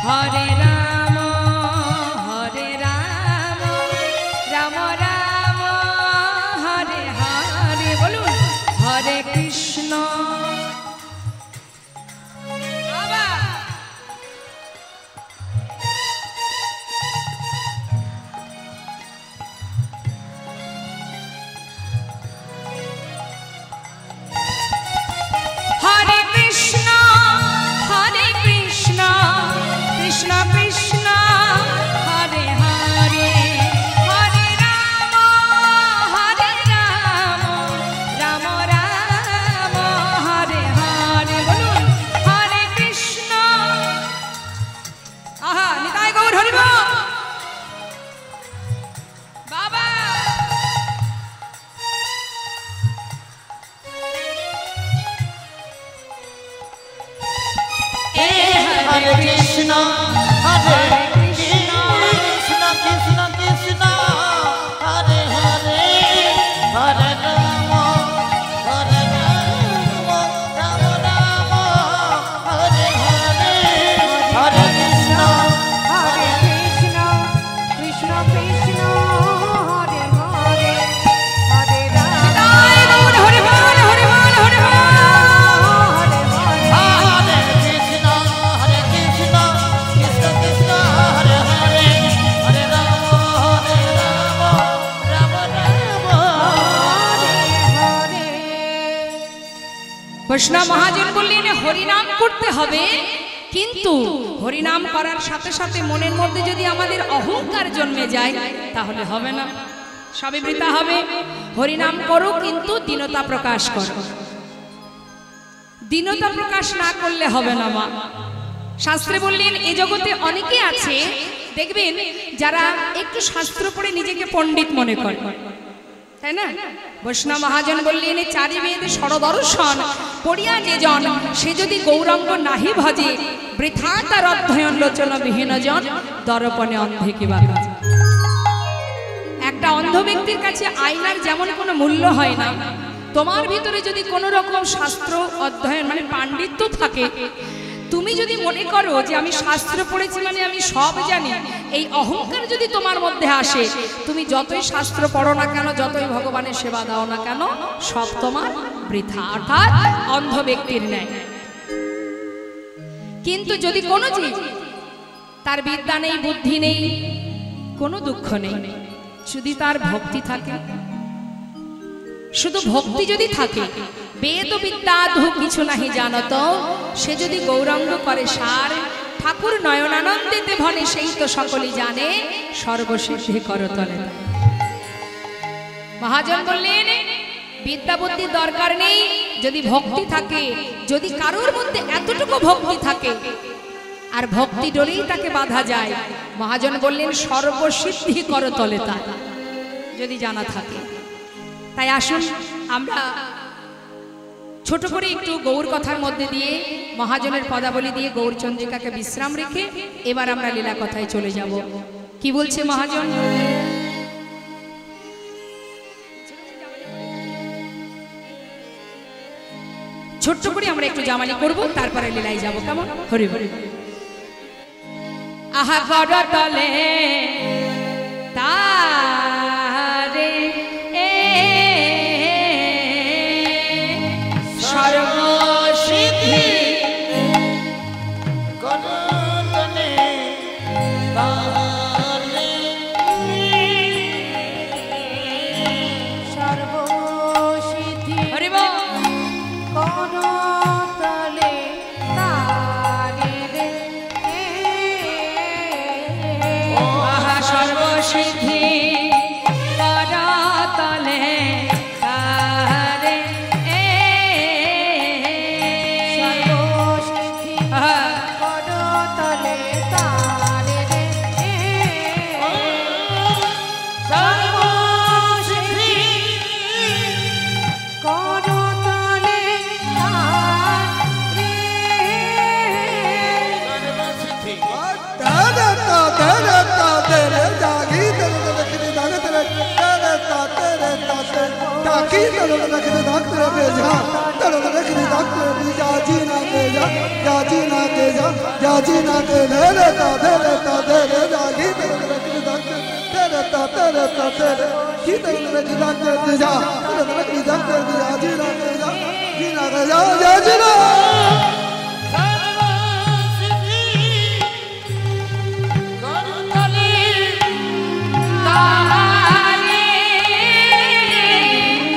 হরে রাম রাম রাম হরে হরে। বলুন হরে কৃষ্ণ। হরে হরে কৃষ্ণ হরে কৃষ্ণ কৃষ্ণ কৃষ্ণ হরে হরে হরে রাম হরে রাম রাম রাম হরে হরে হরে কৃষ্ণ হরে কৃষ্ণ কৃষ্ণ কৃষ্ণ হরে হরে হরে রাম নিতাই গৌর হরি বল হরি বল হরি বল। হরে হরে হরে কৃষ্ণ কৃষ্ণ কৃষ্ণ হরে হরে হরে রাম রাম রাম হরে হরে বৈষ্ণব মহাজন বললেন হরিনাম করতে হবে, কিন্তু হরিনাম করার সাথে সাথে মনের মধ্যে যদি আমাদের অহংকার জন্মে যায় তাহলে হবে না, সবে বৃথা হবে। হরিনাম করো কিন্তু দীনতা প্রকাশ করো। দীনতা প্রকাশ না করলে হবে না মা। শাস্ত্রে বললেন এই জগতে অনেকে আছে দেখবেন যারা একটু শাস্ত্র পড়ে নিজেকে পণ্ডিত মনে করে, তাই না? বৈষ্ণব মহাজন বললেন চারি বেদ ষড়দর্শন পড়িয়া যে জন সে যদি গৌরাঙ্গ নাহি ভজে বৃথা তার অধ্যয়ন লোচন বিহীন জন দর্পণে অন্ধে কি বাধা। একটা অন্ধ ব্যক্তির কাছে আয়নার যেমন কোনো মূল্য হয় না, তোমার ভিতরে যদি কোনো রকম শাস্ত্র অধ্যয়ন মানে পাণ্ডিত্য থাকে, তুমি যদি মনে করো যে আমি শাস্ত্র পড়েছি মানে আমি সব জানি, এই অহংকার যদি তোমার মধ্যে আসে, তুমি যতই শাস্ত্র পড়ো না কেন, যতই ভগবানের সেবা দাও না কেন, সব তোমার বৃথা, অর্থাৎ অন্ধ ব্যক্তির ন্যায়। কিন্তু যদি কোনো জীব তার বিদ্যা নেই, বুদ্ধি নেই, কোনো দুঃখ নেই, যদি তার ভক্তি থাকে, শুধু ভক্তি যদি থাকে, বেদ বিদ্যা আধু কিছু নাহি জানত, সে যদি গৌরাঙ্গ করে সার ঠাকুর নয়নানন্দেতে ভনে সেই তো সকলেই জানে সর্বশেষে করতলে। মহাজন বললেন বিদ্যা বুদ্ধির দরকার নেই, যদি ভক্তি থাকে, যদি কারোর মধ্যে এতটুকু ভক্তি থাকে আর ভক্তি ডলেই তাকে বাধা যায়, মহাজন বললেন সর্বসিদ্ধি করতলে তার, যদি জানা থাকে। তাই আসুন আমরা ছোট করে একটু গৌর কথার মধ্যে দিয়ে, মহাজনের পদাবলী দিয়ে গৌরচন্দ্রিকাকে বিশ্রাম রেখে এবার আমরা লীলা কথায় চলে যাব। কি বলছে মহাজন? ছোট্ট করে আমরা একটু জামালি করব, তারপরে লীলায় যাব, কেমন? হরি হরি। আহা করতলে তারে সর্বসিদ্ধি করতলে তারে সর্বসিদ্ধি হরি বল। করতলে তারে রে আহা সর্বসিদ্ধি করতলে তারে সর্বসিদ্ধি করতলে তারে রে সর্বসিদ্ধি করতলে তারে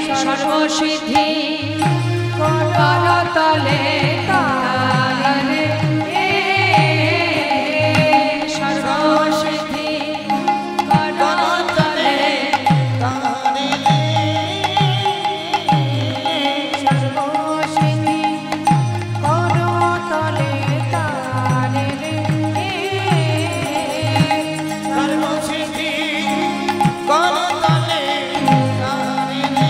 সর্বসিদ্ধি সর্বসিদ্ধি করতলে তারে সর্বসিদ্ধি করতলে সর্বসিদ্ধি করতলে তারে সর্বসিদ্ধি করতলে তারে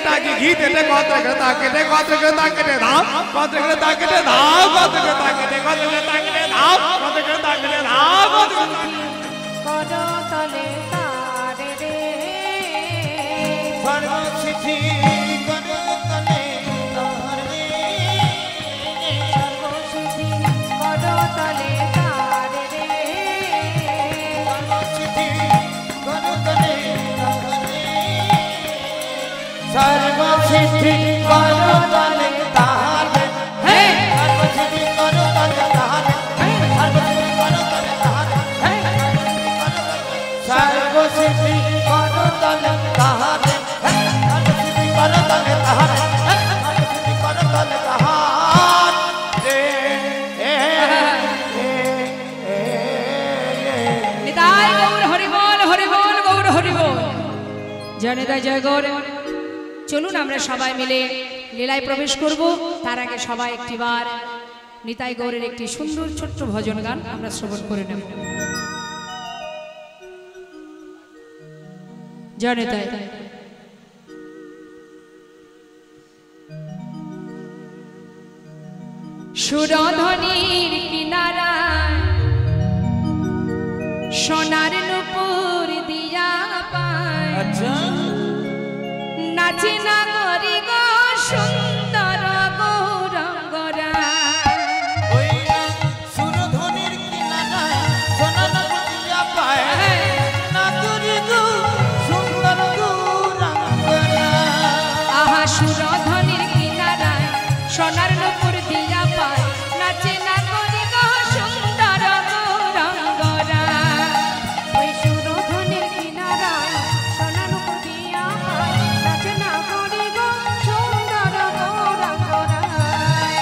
টাকি ঘিতে কত তাকেটে কত তাকেটে দাও কত তাকেটে দাও কত তাকেটে কত তাকেটে দাও কত তাকেটে দাও কত করতলে তারে রে সর্বসিদ্ধি করতলে তারে সর্বসিদ্ধি করতলে তারে রে সর্বসিদ্ধি করতলে তারে সর্বসিদ্ধি করতলে তারে হে সর্বসিদ্ধি করতলে তারে সর্বসিদ্ধি করতলে তারে সর্বসিদ্ধি করতলে তারে সর্বসিদ্ধি করতলে তারে সর্বসিদ্ধি করতলে তারে নিতাই গৌর হরিবল হরিবল গৌর হরিবল জয় নিতাই জয় গৌর। চলুন আমরা সবাই মিলে লীলায় প্রবেশ করব। তার আগে সবাই একটিবার নিতাই গৌরের একটি সুন্দর ছোট্ট ভজন গান আমরা শ্রবণ করে নেব। জয় নিতাই। সুরধ্বনির কিনারায় সোনার নুপুর দিয়া পায় আচ্ছা নাচে না গরি গো সুন্দর গৌরঙ্গরা ওই সুরধ্বনির কিনারায় সোনার পুটিয়া পায় নাগরি গো সুন্দর গৌরাঙ্গনা আহা সুরধ্বনির কিনারায় সোনার নুপুর দিয়া পায় নাচে না গরি গো সুন্দর গৌরঙ্গরা ওই সুরধনের কিনারায় সোনার উপর দিয়া পায় নাচে না করি গো সুন্দর গৌরাঙ্গরায়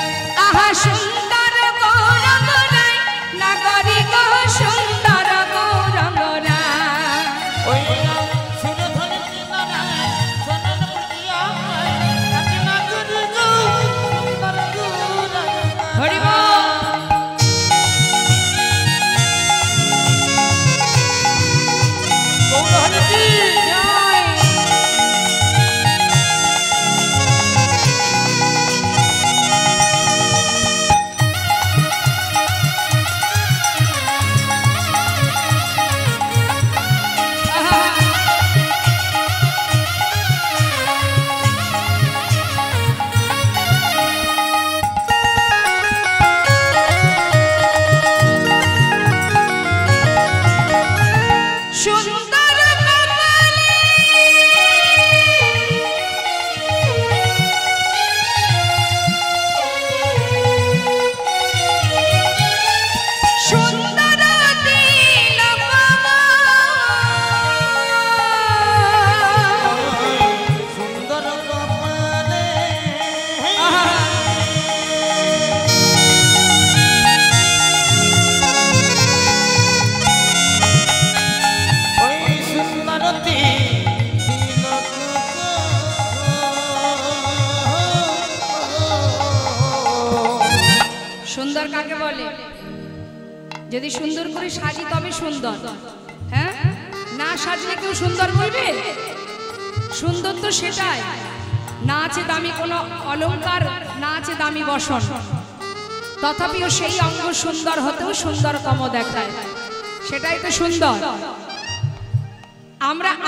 আহা সুন্দর গৌরঙ্গরায় না গরি গো সুন্দর গৌরঙ্গরা ওই সুরধ্বনির কিনারায় সোনার পুটিয়া পায় নাগরি গো সুন্দর গৌরাঙ্গনা হরিবল গৌরহরি জয়। সুন্দর কপালে সুন্দর তিলক সুন্দর কপালে ওই সুন্দরতি তিলক সুন্দর কাকে বলে? যদি সুন্দর করে সাজি তবে সুন্দর। হ্যাঁ, না সাজলে কেউ সুন্দর বলবে? সুন্দর তো সেটাই, না আছে দামি কোনো অলংকার, না আছে দামি বসন, তথাপিও সেই অঙ্গ সুন্দর হতেও সুন্দরতম দেখায়, সেটাই তো সুন্দর।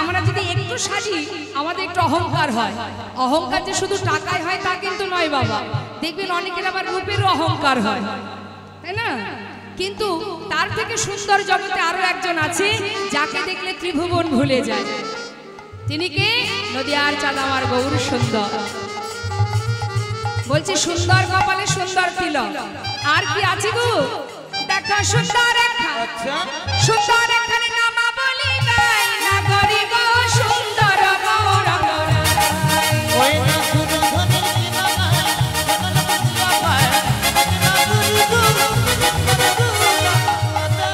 আমরা যদি একটু সাজি আমাদের একটু অহংকার হয়। অহংকার যে শুধু টাকায় হয় তা কিন্তু নয় বাবা। দেখবেন অনেকের আবার রূপেরও অহংকার হয়, তাই না? কিন্তু তার থেকে সুন্দর জগতে আরো একজন আছে যাকে দেখলে ত্রিভুবন ভুলে যায়। তিনি কে? নদিয়ার চাঁদ আমার গৌর সুন্দর। বলছে সুন্দর কপালে সুন্দর তিলক, আর কি আছে গো? দেখো সুন্দর একটা আচ্ছা সুন্দর এখানে নামা বলি গাই না করি গো সুন্দর গৌরঙ্গরা। ওই না সুরধ্বনির কিনারায় সোনার পুটিয়া পায় নাগরি গো সুন্দর গৌরাঙ্গনা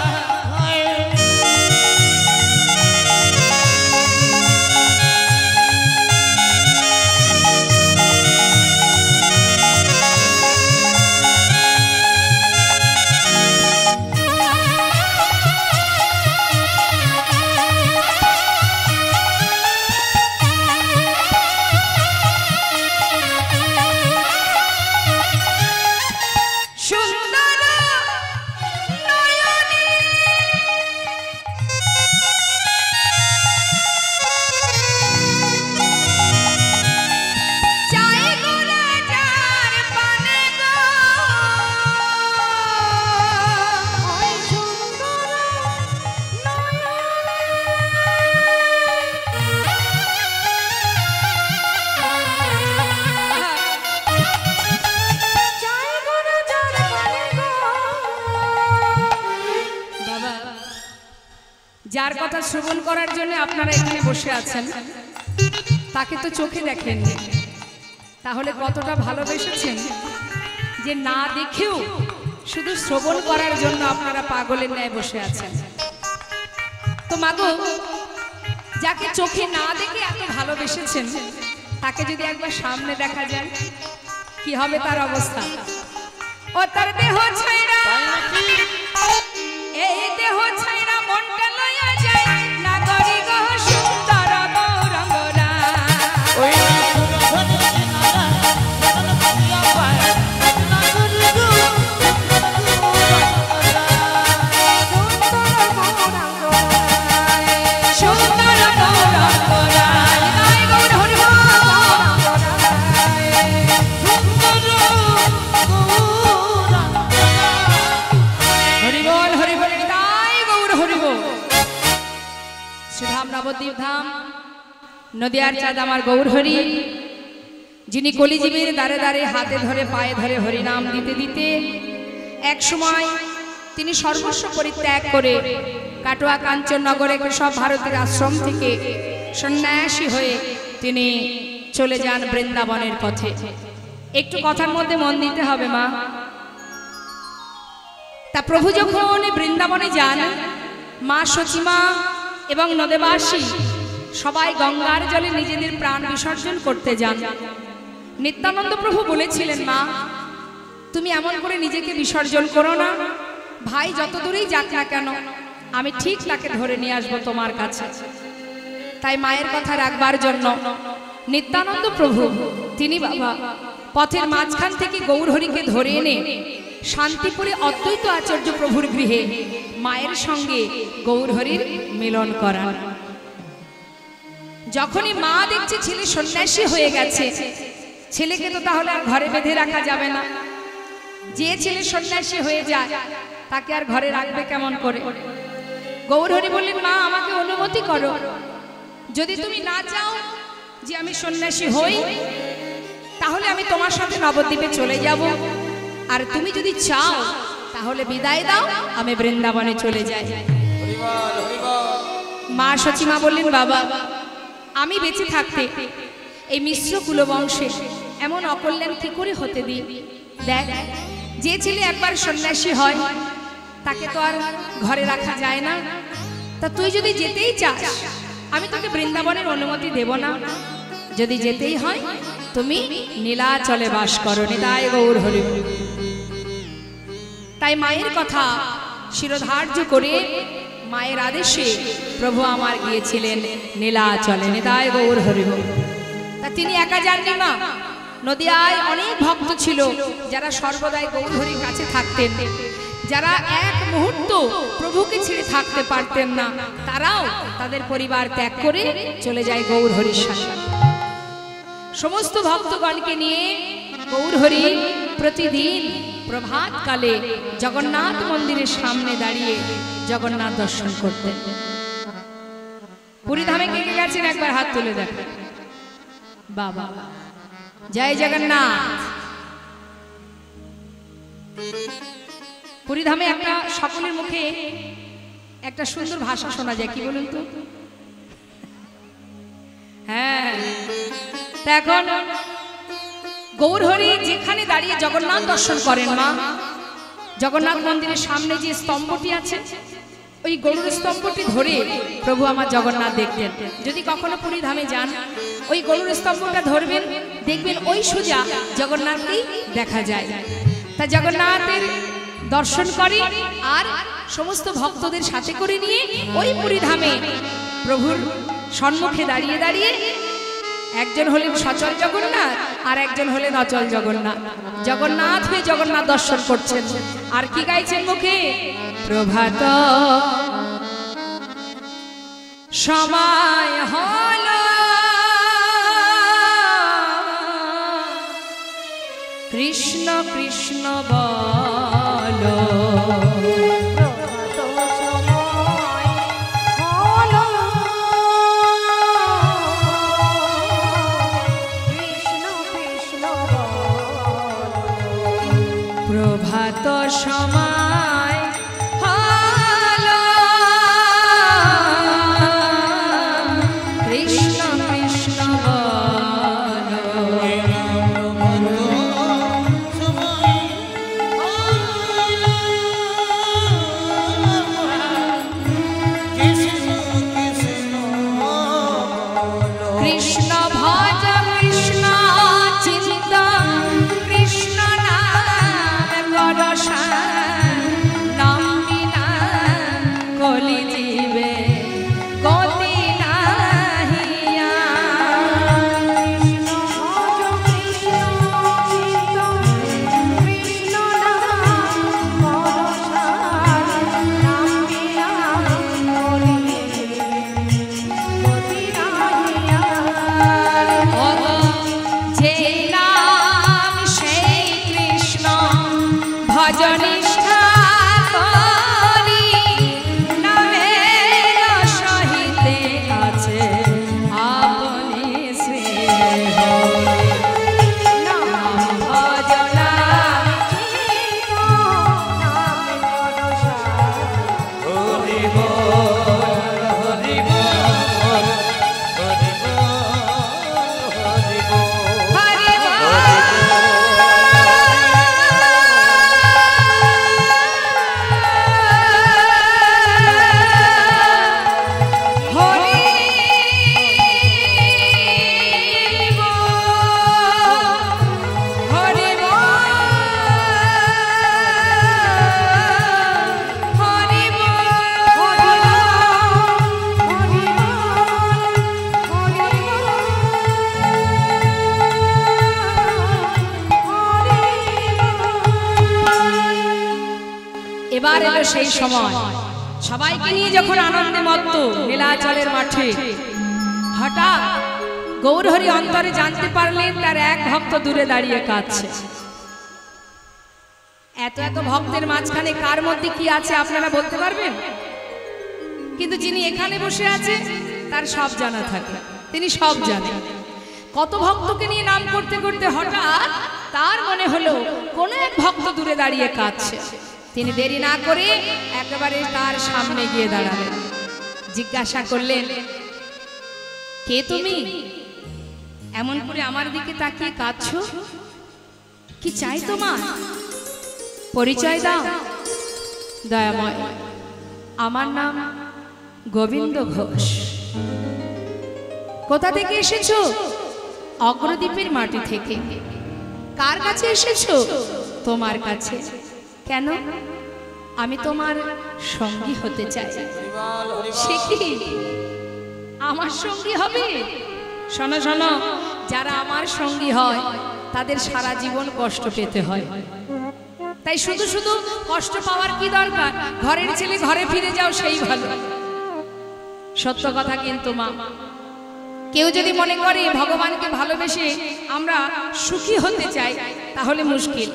যার কথা শ্রবণ করার জন্য আপনারা এখানে বসে আছেন তাকে তো চোখে দেখেননি, তাহলে কতটা ভালোবেসেছেন যে না দেখেও শুধু শ্রবণ করার জন্য আপনারা পাগলের ন্যায় বসে আছেন। তো মাগো, যাকে চোখে না দেখে এত ভালোবেসেছেন তাকে যদি একবার সামনে দেখা যায় কি হবে তার অবস্থা? ও তার দেহ ছাইরা, এই দেহ ছাইরা মনটা লইয়া যায় নাগরি গো সুন্দর গৌরাঙ্গনা। ওই সুরধনের কিনারা সোনার নদিয়া পায় রচনা করি গো সুন্দর গৌরাঙ্গনা, নিতাই গৌর হরি বল। হরি বল, হরি বল, নিতাই গৌর হরি বল। শ্রীধাম নবদ্বীপ ধাম নদিয়ার চাঁদ আমার গৌর হরি, যিনি কলিজীবের দ্বারে দ্বারে হাতে ধরে পায়ে ধরে হরিনাম দিতে দিতে এক সময় তিনি সর্বস্ব পরিত্যাগ করে কাটোয়া কাঞ্চন নগরে সব ভারতের আশ্রম থেকে সন্ন্যাসী হয়ে তিনি চলে যান বৃন্দাবনের পথে। একটু কথার মধ্যে মন দিতে হবে মা। তা প্রভু যখন বৃন্দাবনে যান, মা সচিমা এবং নদেবাসী সবাই গঙ্গার জলে নিজেদের প্রাণ বিসর্জন করতে যান। নিত্যানন্দ প্রভু বলেছিলেন, মা তুমি এমন করে নিজেকে বিসর্জন করো না, ভাই যত দূরেই যাক না কেন আমি ঠিক তাকে ধরে নিয়ে আসবো তোমার কাছে। তাই মায়ের কথা রাখবার জন্য নিত্যানন্দ প্রভু তিনি বাবা পথের মাঝখান থেকে গৌরহরিকে ধরে এনে শান্তিপুরে অদ্বৈত আচার্য প্রভুর গৃহে মায়ের সঙ্গে গৌরহরির মিলন করান। যখনই মা দেখছে ছেলে সন্ন্যাসী হয়ে গেছে, ছেলেকে তো তাহলে আর ঘরে বেঁধে রাখা যাবে না। যে ছেলে সন্ন্যাসী হয়ে যায় তাকে আর ঘরে রাখবে কেমন করে? গৌরহরি বললেন, মা আমাকে অনুমতি করো, যদি তুমি না চাও যে আমি সন্ন্যাসী হই তাহলে আমি তোমার সাথে নবদ্বীপে চলে যাব, আর তুমি যদি চাও তাহলে বিদায় দাও, আমি বৃন্দাবনে চলে যাই। মা সচিমা বললেন, বাবা আমি বেঁচে থাকতে এই মিশ্র কুলবংশে এমন অকল্যাণ কি করে হতে দিই? দেখ, যে ছেলে একবার সন্ন্যাসী হয় তাকে তো আর ঘরে রাখা যায় না। তা তুই যদি যেতেই চাস আমি তোকে বৃন্দাবনের অনুমতি দেব না। যদি যেতেই হয় তুমি নীলাচলে বাস করো, নিতাই গৌর হরি। তাই মায়ের কথা শিরোধার্য করে মায়ের আদেশে প্রভু আমার গিয়েছিলেন নীলাচলে, নিতাই গৌর হরি। তা তিনি একা যাননি মা, নদিয়ায় অনেক ভক্ত ছিল যারা সর্বদাই গৌরহরির কাছে থাকতেন, যারা এক মুহূর্ত প্রভুকে ছেড়ে থাকতে পারতেন না, তারাও তাদের পরিবার ত্যাগ করে চলে যায় গৌরহরির সাথে। সমস্ত ভক্তগণকে নিয়ে গৌরহরি প্রতিদিন প্রভাতকালে জগন্নাথ মন্দিরের সামনে দাঁড়িয়ে জগন্নাথ দর্শন করতেন। পুরীধামে কে কে গেছেন একবার হাত তুলে দেখেন। বাবা জয় জগন্নাথ। পুরীধামে একটা সকলের মুখে একটা সুন্দর ভাষা শোনা যায়, কি বলুন তো? হ্যাঁ, তা এখন গৌরহরি যেখানে দাঁড়িয়ে জগন্নাথ দর্শন করেন মা, জগন্নাথ মন্দিরের সামনে যে স্তম্ভটি আছে ওই গরুর স্তম্ভটি ধরে প্রভু আমার জগন্নাথ দেখতেন। যদি কখনো পুরীধামে যান ওই গরুর স্তম্ভটা ধরবেন, দেখবেন ওই সোজা জগন্নাথকেই দেখা যায়। তা জগন্নাথের দর্শন করে আর সমস্ত ভক্তদের সাথে করে নিয়ে ওই পুরীধামে প্রভুর সম্মুখে দাঁড়িয়ে দাঁড়িয়ে একজন হলেন সচল জগন্নাথ আর একজন হলেন অচল জগন্নাথ। জগন্নাথ হয়ে জগন্নাথ দর্শন করছেন আর কি গাইছেন মুখে? প্রভাত সময় হলো কৃষ্ণ কৃষ্ণ বলো, প্রভাত সময় হলো এবার এলো সেই সময়, সবাইকে নিয়ে যখন আনন্দে মত্ত নীলাচলের মাঠে হঠাৎ গৌরহরি অন্তরে জানতে পারলেন তার এক ভক্ত দূরে দাঁড়িয়ে কাঁদছে। এত এত ভক্তের মাঝখানে কার মধ্যে কি আছে আপনারা বলতে পারবেন? কিন্তু যিনি এখানে বসে আছে তার সব জানা থাকে, তিনি সব জানেন। কত ভক্তকে নিয়ে নাম করতে করতে হঠাৎ তার মনে হলো কোনো এক ভক্ত দূরে দাঁড়িয়ে কাঁদছে। তিনি দেরি না করে একেবারে তার সামনে গিয়ে দাঁড়ালেন, জিজ্ঞাসা করলেন, কে তুমি? এমন করে আমার দিকে তাকিয়ে কাঁদছো, কি চাই তোমার? পরিচয় দাও। দয়াময়, আমার নাম গোবিন্দ ঘোষ। কোথা থেকে এসেছো? অগ্রদ্বীপের মাটি থেকে। কার কাছে এসেছো? তোমার কাছে। কেন? আমি তোমার সঙ্গী হতে চাই। সে কি আমার সঙ্গী হবে? শোনো শোনো, যারা আমার সঙ্গী হয় তাদের সারা জীবন কষ্ট পেতে হয়। তাই শুধু শুধু কষ্ট পাওয়ার কি দরকার? ঘরের ছেলে ঘরে ফিরে যাও, সেই ভালো। সত্য কথা কিন্তু মা, কেউ যদি মনে করে ভগবানকে ভালোবেসে আমরা সুখী হতে চাই তাহলে মুশকিল।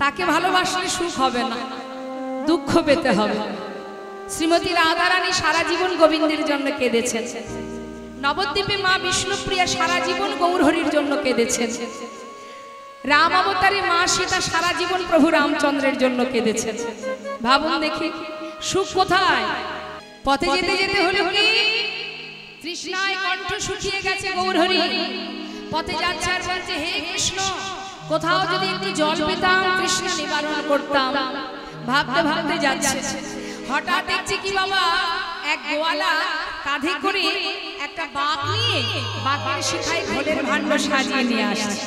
তাকে ভালোবাসলে সুখ হবে না, দুঃখ পেতে হবে। শ্রীমতী রাধারানী সারা জীবন গোবিন্দের জন্য কেঁদেছেন। নবদ্বীপে মা বিষ্ণুপ্রিয়া সারা জীবন গৌরহরির জন্য কেঁদেছেন। রাম অবতারে মা সীতা সারা জীবন প্রভু রামচন্দ্রের জন্য কেঁদেছেন। ভাবুন দেখি সুখ কোথায়? পথে যেতে যেতে হলো কি তৃষ্ণায় কণ্ঠ শুকিয়ে গেছে গৌরহরি। পথে যাচ্ছে আর বলছে, হে কৃষ্ণ, কোথাও যদি একটু জল পেতাম তৃষ্ণা নিবারণ করতাম। ভাবতে ভাবতে যাচ্ছে, হঠাৎ দেখছে কি বাবা, এক গোয়ালা কাঁধে করে একটা বাঘ নিয়ে বাঘের শিখায় ঘোলের ভাণ্ড সাজিয়ে নিয়ে আসছে।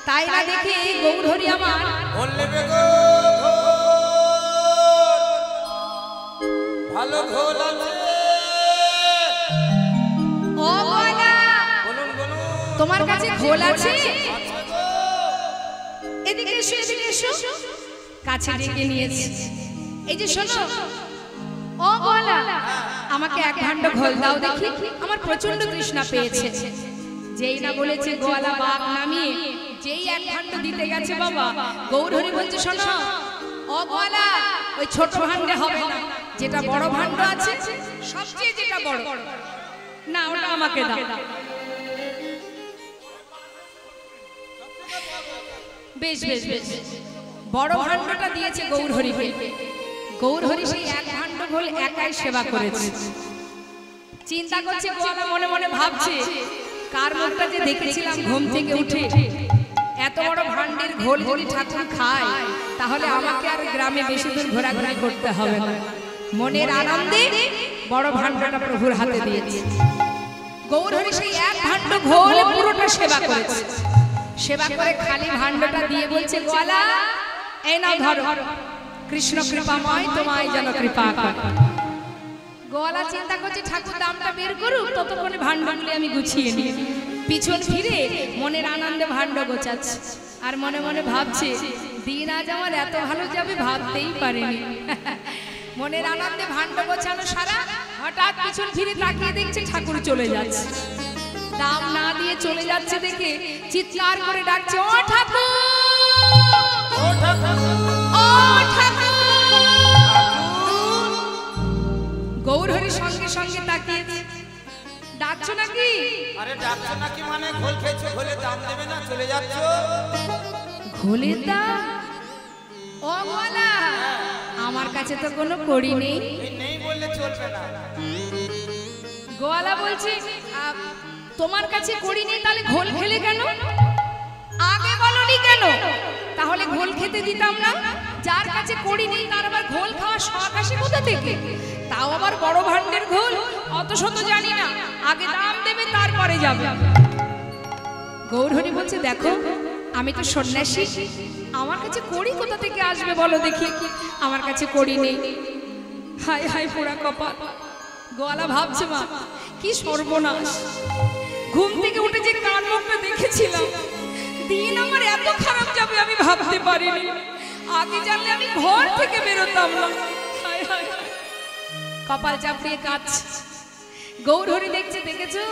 তাই না দেখে গৌরহরি আমার ভালো ঘোল আছে। ও গোয়ালা, তোমার কাছে ঘোল আছে? এদিকে এসো, এদিকে এসো। কাছে ডেকে নিয়েছে। এই যে শোনো, ও গোয়ালা, আমাকে এক ভাণ্ড ঘোল দাও দেখি, আমার প্রচন্ড তৃষ্ণা পেয়েছে। যেই না বলেছে গোয়ালা বাঘ নামিয়ে যেই এক ভাণ্ড দিতে গেছে বাবা, গৌরহরি বলছে, শোনো ও গোয়ালা, ওই ছোট ভাণ্ডে হবে না, যেটা বড় ভাণ্ড আছে, সবচেয়ে যেটা বড়, না ওটা আমাকে দাও। বেশ বেশ বেশ, বড় ভাণ্ডটা দিয়েছে গৌরহরিকে। গৌরহরি সেই এক ভাণ্ড ঘোল একাই সেবা করেছে। চিন্তা করছে গোয়ালা, মনে মনে ভাবছে, কার মুখটা যে দেখেছিলাম ঘুম থেকে উঠে, এত বড় ভাণ্ডের ঘোল যদি ঠাকুর খায় তাহলে আমাকে আর গ্রামে বেশি দূর ঘোরাঘুরি করতে হবে না। মনের আনন্দে বড় ভাণ্ডটা প্রভুর হাতে দিয়েছে। গৌরহরি সেই এক ভাণ্ড ঘোল পুরোটা সেবা করেছে। সেবা করে খালি ভাণ্ডটা দিয়ে বলছে, গোয়ালা এই নাও ধরো, কৃষ্ণ কৃপাময় তোমায় যেন কৃপা করে। গোয়ালা চিন্তা করছে ঠাকুর দামটা বের করুক, ততক্ষণে ভাণ্ডগুলি আমি গুছিয়ে নিই। পিছন ফিরে মনের আনন্দে ভাণ্ড গোছাচ্ছে আর মনে মনে ভাবছে, দিন আজ আমার এত ভালো যাবে ভাবতেই পারেনি। মনের আনন্দে ভাণ্ড গোছানো সারা, হঠাৎ পিছন ফিরে তাকিয়ে দেখছে ঠাকুর চলে যাচ্ছে। দাম না দিয়ে চলে যাচ্ছে দেখে চিৎকার করে ডাকছে, ও ঠাকুর, ও ঠাকুর। গৌরহরি সঙ্গে সঙ্গে তাকিয়ে, ডাকছো নাকি? আরে ডাকছো নাকি মানে ঘোল খেয়েছো, ঘোলের দাম দেবে না, চলে যাচ্ছো। ঘোলের দাম? ও গোয়ালা, আমার কাছে তো কোনো কড়ি নেই। নেই বললে চলবে না। গোয়ালা বলছে, তোমার কাছে কড়ি নেই তাহলে ঘোল খেলে কেন? আগে বলনি কেন? তাহলে ঘোল খেতে দিতাম না। যার কাছে কড়ি নেই তার আবার ঘোল খাওয়ার শখ আসে কোথা থেকে? তাও আবার বড় ভাণ্ডের ঘোল, অত শত জানি না, আগে দাম দেবে তারপরে যাবে। গৌরহরি বলছে, দেখো আমি তো সন্ন্যাসী, আমার কাছে কড়ি কোথা থেকে আসবে বলো দেখি? আমার কাছে কড়ি নেই। হায় হায় পোড়া কপাল। গোয়ালা ভাবছে, মা কি সর্বনাশ, ঘুম থেকে উঠে যে কার মুখটা দেখেছিলাম, দিন আমার এত খারাপ যাবে আমি ভাবতে পারিনি। আগে জানলে আমি ঘর থেকে বেরোতাম না। হায় হায় হায়। কপাল চাপড়িয়ে কাঁদছে। গৌরহরি দেখছে, দেখেছো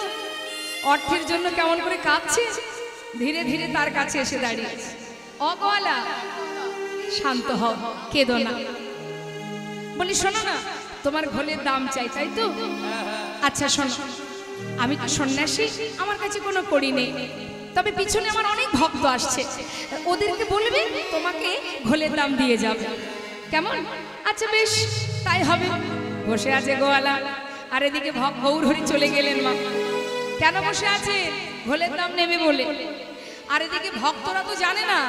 অর্থের জন্য কেমন করে কাঁদছে। ধীরে ধীরে তার কাছে এসে দাঁড়িয়েছে। অগোয়ালা, শান্ত হও, কেঁদো না। বলি শোনো না, তোমার ঘোলের দাম চাই, তাই তো? আচ্ছা শোনো, আমি তো সন্ন্যাসী, আমার কাছে কোনো কড়ি নেই, তবে পিছনে আমার অনেক ভক্ত আসছে, ওদেরকে বলবে তোমাকে ঘোলের দাম দিয়ে যাবে, কেমন? আচ্ছা বেশ, তাই হবে। বসে আছে গোয়ালা, আর এদিকে গৌরহরি চলে গেলেন। মা কেন বসে আছে? ঘোলের দাম নেবে বলে। আর এদিকে ভক্তরা তো জানে না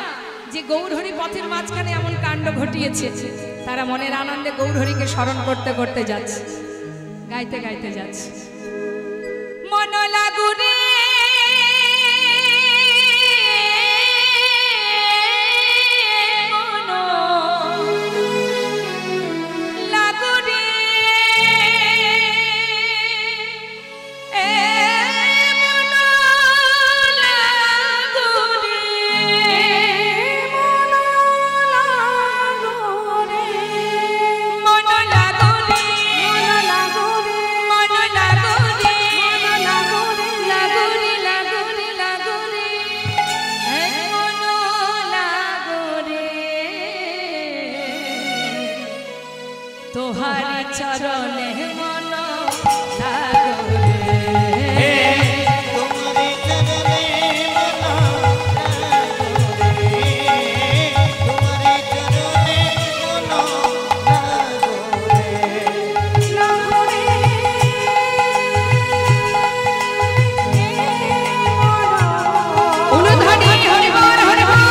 যে গৌরহরি পথের মাঝখানে এমন কাণ্ড ঘটিয়েছে। তারা মনের আনন্দে গৌরহরিকে স্মরণ করতে করতে যাচ্ছে, গাইতে গাইতে যাচ্ছে। মন লাগুরে তোহারি চরণে মন লাগরে। তোমারি চরণে মন লাগরে, তোমারি চরণে মন লাগরে। উলুধ্বনি হরি বল হরি বল।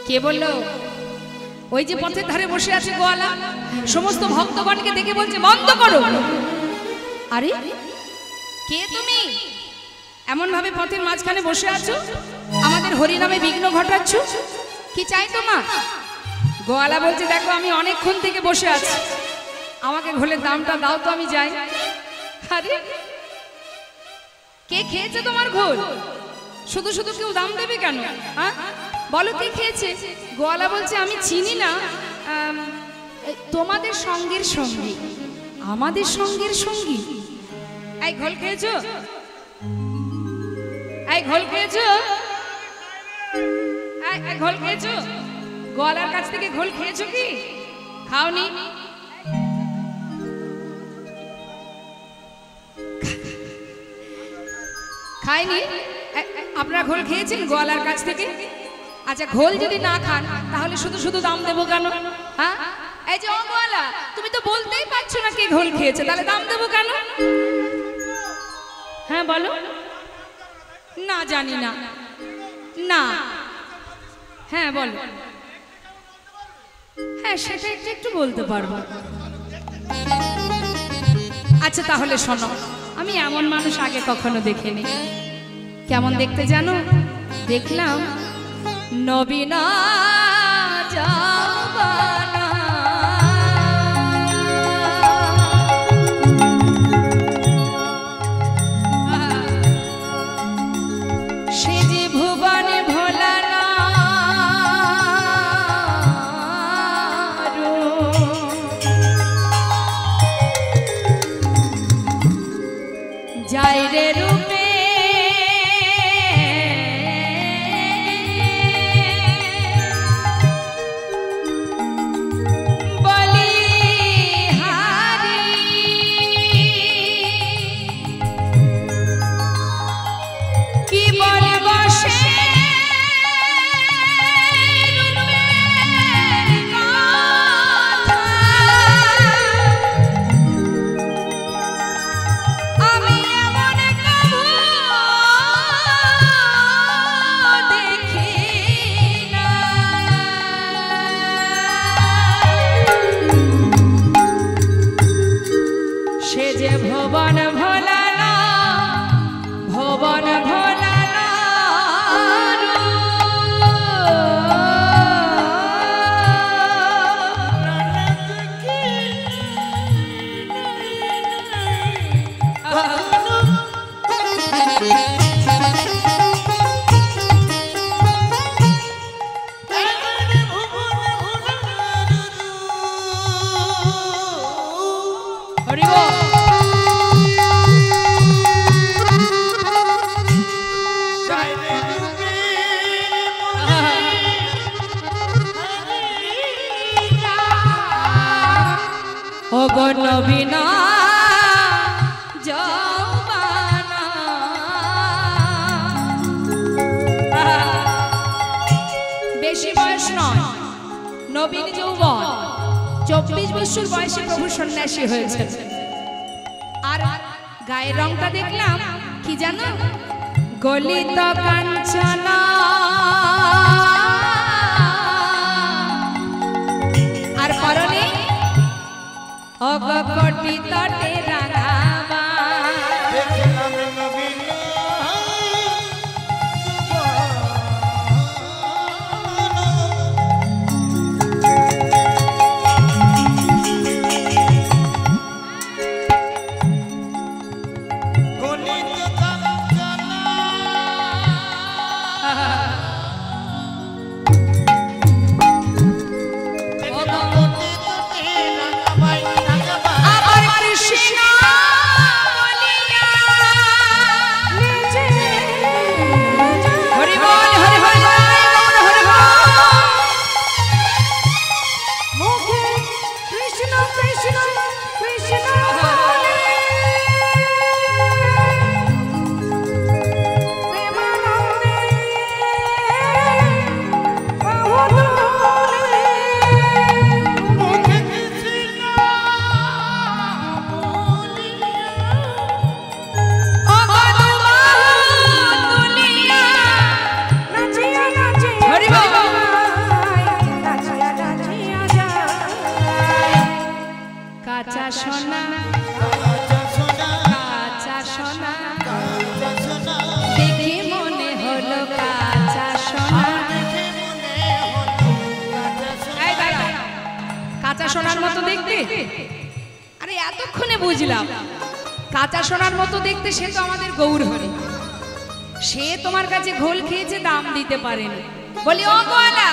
কে বললো? ওই যে পথের ধারে বসে আছে গোয়ালা, সমস্ত ভক্তগণকে দেখে বলছে বন্ধ করো। আরে কে তুমি? এমন ভাবে পথের মাঝখানে বসে আছো, আমাদের হরি নামে বিঘ্ন ঘটাচ্ছ, কি চাই তোমার? গোয়ালা বলছে দেখো আমি অনেকক্ষণ থেকে বসে আছি, আমাকে ঘোলের দামটা দাও তো আমি যাই। আরে কে খেয়েছে তোমার ঘোল? শুধু শুধু কেউ দাম দেবে কেন? হ্যাঁ বলো কে খেয়েছে? গোয়ালা বলছে আমি চিনি না, তোমাদের সঙ্গের সঙ্গী। আমাদের সঙ্গের সঙ্গী? এই ঘোল খেয়েছো? এই ঘোল খেয়েছো? এই ঘোল খেয়েছো? গোয়ালার কাছ থেকে ঘোল খেয়েছো কি? খাওনি? খাইনি? আপনারা ঘোল খেয়েছেন গোয়ালার কাছ থেকে? আচ্ছা ঘোল যদি না খান তাহলে শুধু শুধু দাম দেবো কেন? হ্যাঁ এই যে গোয়ালা, তুমি তো বলতেই পারছো না কে ঘোল খেয়েছে, তাহলে দাম দেবো কেন? হ্যাঁ বলো। না জানি না। না হ্যাঁ বলো। হ্যাঁ সেটা একটু একটু বলতে পারবো। আচ্ছা তাহলে শোনো, আমি এমন মানুষ আগে কখনো দেখিনি। কেমন দেখতে জানো? দেখলাম নবীনা জাবানা, সে যে ভুবনে ভোলা না যায় রে রূপে নবীন যৌবনা। বেশি বয়স নয়, নবীন যৌবন। 24 বছর বয়সে প্রভু সন্ন্যাসী হয়েছে। আর গায়ের রংটা দেখলাম কি জানো, গলিত কাঞ্চনা। আর পরনে অগকটি তটে রাঙাবা। দেখলাম নবীন সোনার মতো দেখতে। আরে এতক্ষণে বুঝলাম কাঁচা সোনার মতো দেখতে সে তো আমাদের গৌরহরি। সে তোমার কাছে ঘোল খেয়েছে, দাম দিতে পারেনি। বলি ও গোয়ালা,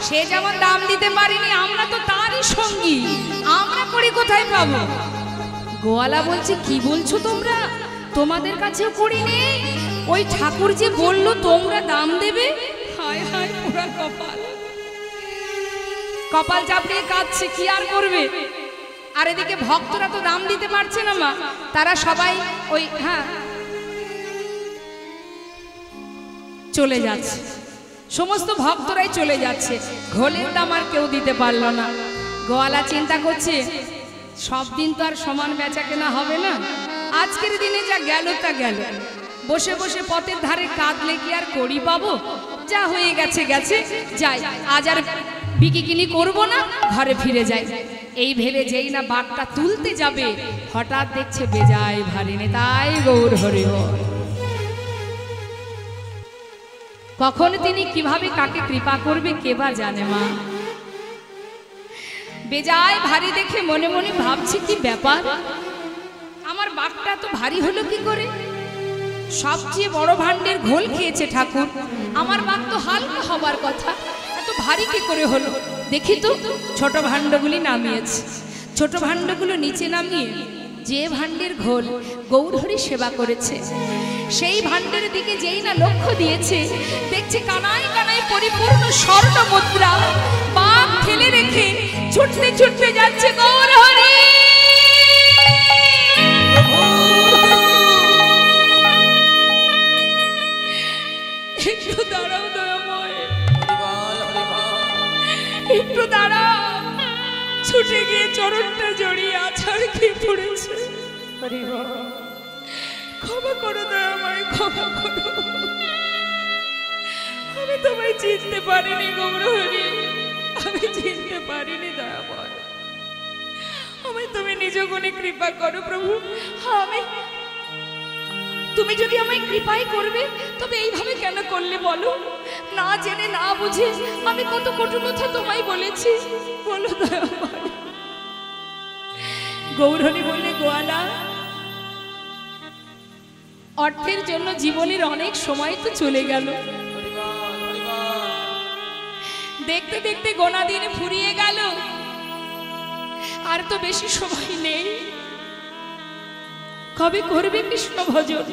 সে যেমন দাম দিতে পারেনি, আমরা তো তারই সঙ্গী, আমরা করি কোথায় পাবো? গোয়ালা বলছে কি বলছো তোমরা, তোমাদের কাছেও করি নেই। ওই ঠাকুর যে বললো তোমরা দাম দেবে। হায় হায় পুরা কপাল, কপাল চাপড়িয়ে কাঁদছে, কি আর করবে। আর এদিকে ভক্তরা তো দাম দিতে পারছে না মা, তারা সবাই ওই চলে যাচ্ছে, সমস্ত ভক্তরাই চলে যাচ্ছে। ঘোলের দাম আর কেউ দিতে পারলো না। গোয়ালা চিন্তা করছে সব দিন তো আর সমান বেচা কেনা হবে না, আজকের দিনে যা গেল তা গেল। বসে বসে পথের ধারে কাঁদলে কি আর করি পাবো? যা হয়ে গেছে গেছে, যাই, আজ আর বিকিকিনি করবো না, ঘরে ফিরে যাই। এই ভেবে যেই না বাঘটা তুলতে যাবে, হঠাৎ দেখছে বেজায় ভারী নেতাই গৌর হরি হরি। কখন তিনি কিভাবে কাকে কৃপা করবে কে বা জানে মা। বেজায় ভারী দেখে মনে মনে ভাবছি কি ব্যাপার, আমার বাঘটা তো ভারী হলো কি করে? সবচেয়ে বড় ভাণ্ডের ঘোল খেয়েছে ঠাকুর, আমার বাঘ তো হালকা হবার কথা, এত ভারী কি করে হলো? দেখি তো, ছোট ভাণ্ডগুলি নামিয়েছে। ছোট ভাণ্ডগুলো নিচে নামিয়ে যে ভাণ্ডের ঘোল গৌরহরি সেবা করেছে, সেই ভাণ্ডের দিকে যেই না লক্ষ্য দিয়েছে, দেখছে কানায় কানায় পরিপূর্ণ স্বর্ণ মুদ্রা। বাঘ ঠেলে রেখে ছুটতে ছুটতে যাচ্ছে গৌরহরি। একটু দাঁড়াও দয়াময়, একটু দাঁড়াও। ছুটে গিয়ে চরণটা জড়িয়ে আছাড় খেয়ে পড়েছে। ক্ষমা করো দয়াময়, ক্ষমা করো, আমি তোমায় চিনতে পারিনি গৌরহরি, আমি চিনতে পারিনি দয়াময়, আমি তুমি নিজ গুণে কৃপা করো প্রভু। আমি, তুমি যদি আমায় কৃপাই করবে তবে এইভাবে কেন করলে বলো? না জেনে না বুঝে আমি কত কটু কথা তোমায় বলেছি, বলো দয়াময়। গৌরহরি বললে, গোয়ালা, অর্থের জন্য জীবনের অনেক সময় তো চলে গেল, দেখতে দেখতে গোনা দিন ফুরিয়ে গেল, আর তো বেশি সময় নেই। কবে করবে কৃষ্ণ ভজন?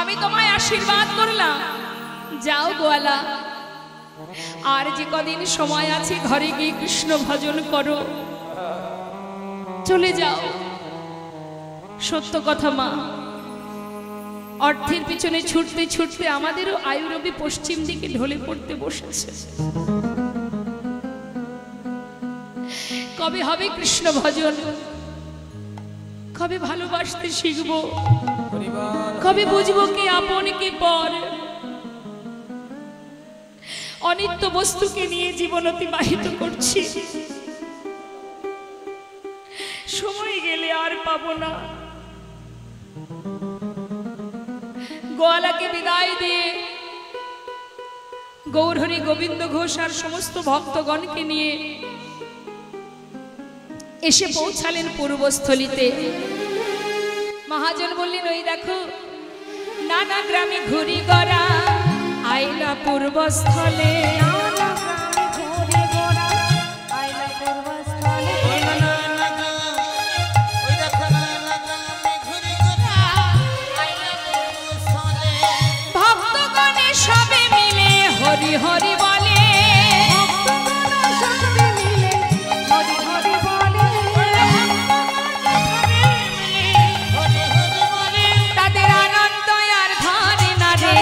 আমি তোমায় আশীর্বাদ করলাম, যাও গোয়ালা, আর যে কদিন সময় আছে ঘরে গিয়ে কৃষ্ণ ভজন করো। চলে যাও। সত্য কথা মা, অর্থের পিছনে ছুটতে ছুটতে আমাদেরও আয়ুরবি পশ্চিম দিকে ঢলে পড়তে বসেছে। কবে হবে কৃষ্ণ ভজন? কবে ভালোবাসতে শিখবো? কবে বুঝবো কে আপন কে পর? অনিত্য বস্তুকে নিয়ে জীবন অতিবাহিত করছি। সময় গেলে আর পাবো না। গোয়ালাকে বিদায় দিয়ে গৌরহরি গোবিন্দ ঘোষ আর সমস্ত ভক্তগণকে নিয়ে এসে পৌঁছালেন পূর্বস্থলীতে। মহাজন বললেন, ওই দেখো নানা গ্রামে ঘুরি গড়া আইলা পূর্বস্থলে। ভক্তগণে সবে মিলে হরি হরি বলে। তাদের আনন্দ আর ধারে না রে,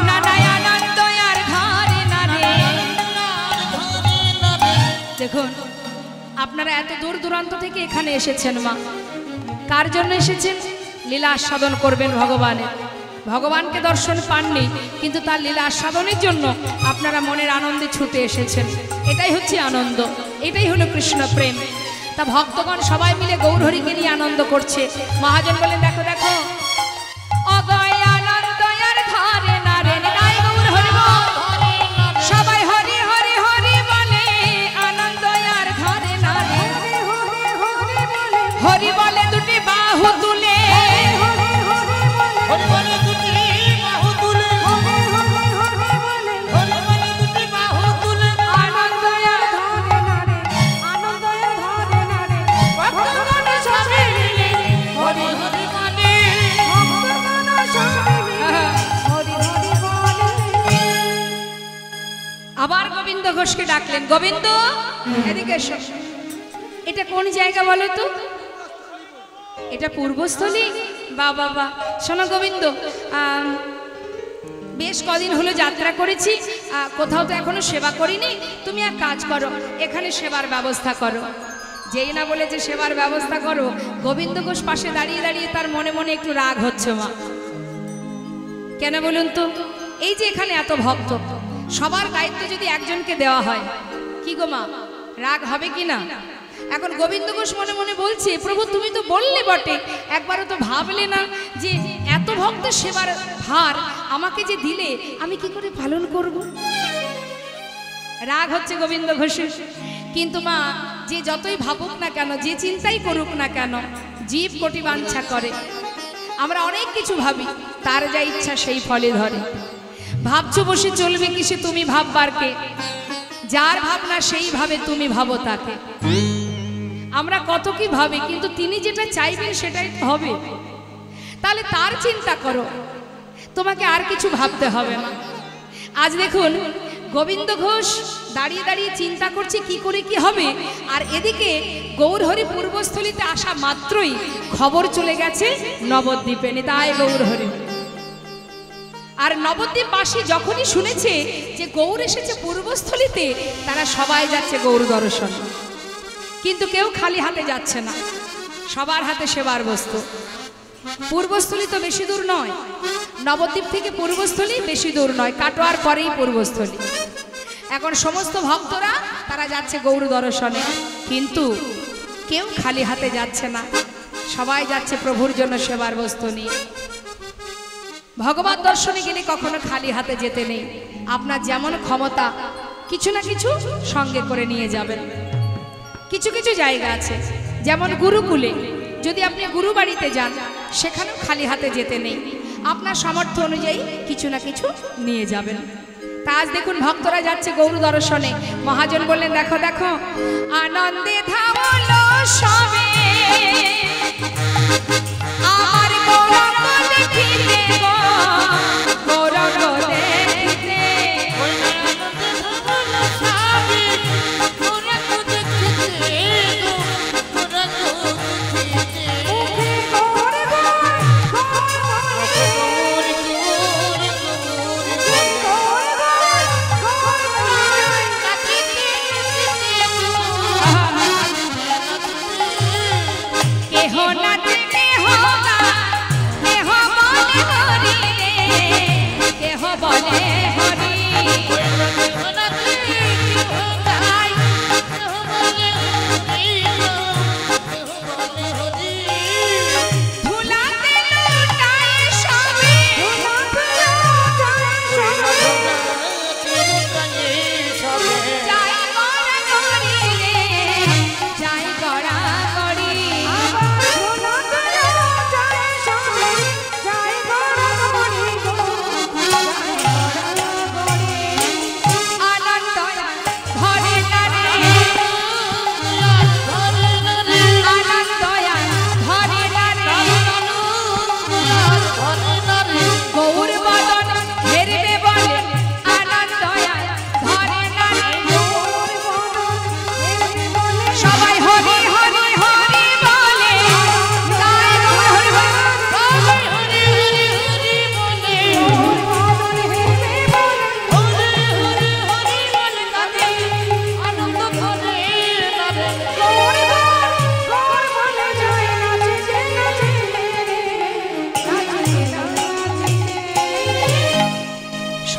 নানা আনন্দ আর ধারে না রে। দেখুন, আপনারা এত দূর দূরান্ত থেকে এখানে এসেছেন মা, কার জন্য এসেছেন? লীলা আস্বাদন করবেন ভগবানের। ভগবানকে দর্শন পাননি, কিন্তু তার লীলা আস্বাদনের জন্য আপনারা মনের আনন্দে ছুটে এসেছেন। এটাই হচ্ছে আনন্দ, এটাই হলো কৃষ্ণ প্রেম। তা ভক্তগণ সবাই মিলে গৌরহরিকে নিয়ে আনন্দ করছে। মহাজন বলেন, দেখো দেখো অগয় আনন্দ আর ধারে না রে, নিতাই গৌর হরি বল। সবাই হরি হরি হরি বলে, আনন্দ আর ধারে না রে। হরি বলে দুটি বাহু তুলে, আবার গোবিন্দ ঘোষকে ডাকলেন, গোবিন্দ এদিকে এসো। এটা কোন জায়গা বলো তো? এটা পূর্বস্থলী। বাবা বা শোনো গোবিন্দ, বেশ কদিন হলো যাত্রা করেছি, কোথাও তো এখনো সেবা করিনি। তুমি এক কাজ করো, এখানে সেবার ব্যবস্থা করো। যেই না বলে যে সেবার ব্যবস্থা করো, গোবিন্দ ঘোষ পাশে দাঁড়িয়ে দাঁড়িয়ে তার মনে মনে একটু রাগ হচ্ছে মা। কেন বলুন তো? এই যে এখানে এত ভক্ত, সবার দায়িত্ব যদি একজনকে দেওয়া হয়, কি গো মা, রাগ হবে কি না? এখন গোবিন্দ ঘোষ মনে মনে বলছে, প্রভু তুমি তো বললে বটে, একবারও তো ভাবলে না যে এত ভক্ত সেবার ভার আমাকে যে দিলে আমি কি করে পালন করব? রাগ হচ্ছে গোবিন্দ ঘোষের। কিন্তু মা, যে যতই ভাবুক না কেন, যে চিন্তাই করুক না কেন, জীব কোটি বাঞ্ছা করে। আমরা অনেক কিছু ভাবি, তার যা ইচ্ছা সেই ফলে ধরে। ভাবছো বসে চলবে কিসে তুমি ভাববার কে? যার ভাবনা সেই ভাবে তুমি ভাবো তাকে। আমরা কত কি ভাবি, কিন্তু তিনি যেটা চাইবেন সেটাই তো হবে। তাহলে তার চিন্তা করো, তোমাকে আর কিছু ভাবতে হবে না। আজ দেখুন গোবিন্দ ঘোষ দাঁড়িয়ে দাঁড়িয়ে চিন্তা করছে কি করে কি হবে, আর এদিকে গৌরহরি পূর্বস্থলীতে আসা মাত্রই খবর চলে গেছে নবদ্বীপে। নিতাই গৌরহরি। আর নবদ্বীপবাসী যখনই শুনেছে যে গৌর এসেছে পূর্বস্থলীতে, তারা সবাই যাচ্ছে গৌর দর্শন। কিন্তু কেউ খালি হাতে যাচ্ছে না, সবার হাতে সেবার বস্তু। পূর্বস্থলী তো বেশি দূর নয়, নবদ্বীপ থেকে পূর্বস্থলী বেশি দূর নয়, কাটোয়ার পরেই পূর্বস্থলী। এখন সমস্ত ভক্তরা তারা যাচ্ছে গৌর দর্শনে, কিন্তু কেউ খালি হাতে যাচ্ছে না, সবাই যাচ্ছে প্রভুর জন্য সেবার বস্তু নিয়ে। ভগবান দর্শনে গেলে কখনো খালি হাতে যেতে নেই। আপনার যেমন ক্ষমতা কিছু না কিছু সঙ্গে করে নিয়ে যাবেন। কিছু কিছু জায়গা আছে, যেমন গুরুকুলে যদি আপনি গুরু বাড়িতে যান, সেখানেও খালি হাতে যেতে নেই, আপনার সামর্থ্য অনুযায়ী কিছু না কিছু নিয়ে যাবেন। তা আজ দেখুন ভক্তরা যাচ্ছে গৌর দর্শনে। মহাজন বললেন, দেখো দেখো আনন্দে ধাবলো সবে, আমার গৌরব দেখিলে গো, গৌরব দেখিলে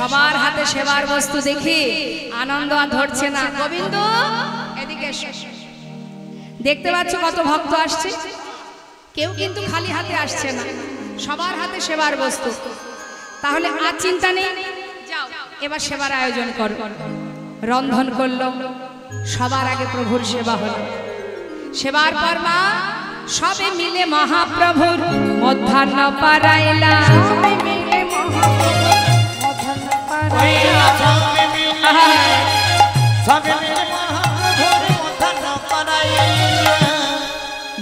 সবার হাতে সেবার বস্তু দেখে আনন্দ আর ধরছে না। গোবিন্দ এদিকে এসো। দেখতে পাচ্ছ কত ভক্ত আসছে, কেউ কিন্তু খালি হাতে আসছে না, সবার হাতে সেবার বস্তু। তাহলে আর চিন্তা নেই, যাও এবার সেবার আয়োজন করো। রন্ধন করলো, সবার আগে প্রভুর সেবা হলো। সেবার পর মা সবে মিলে মহাপ্রভুর মধ্যাহ্ন পারাইলা। সবে মিলে মধ্যাহ্ন পারাইলা।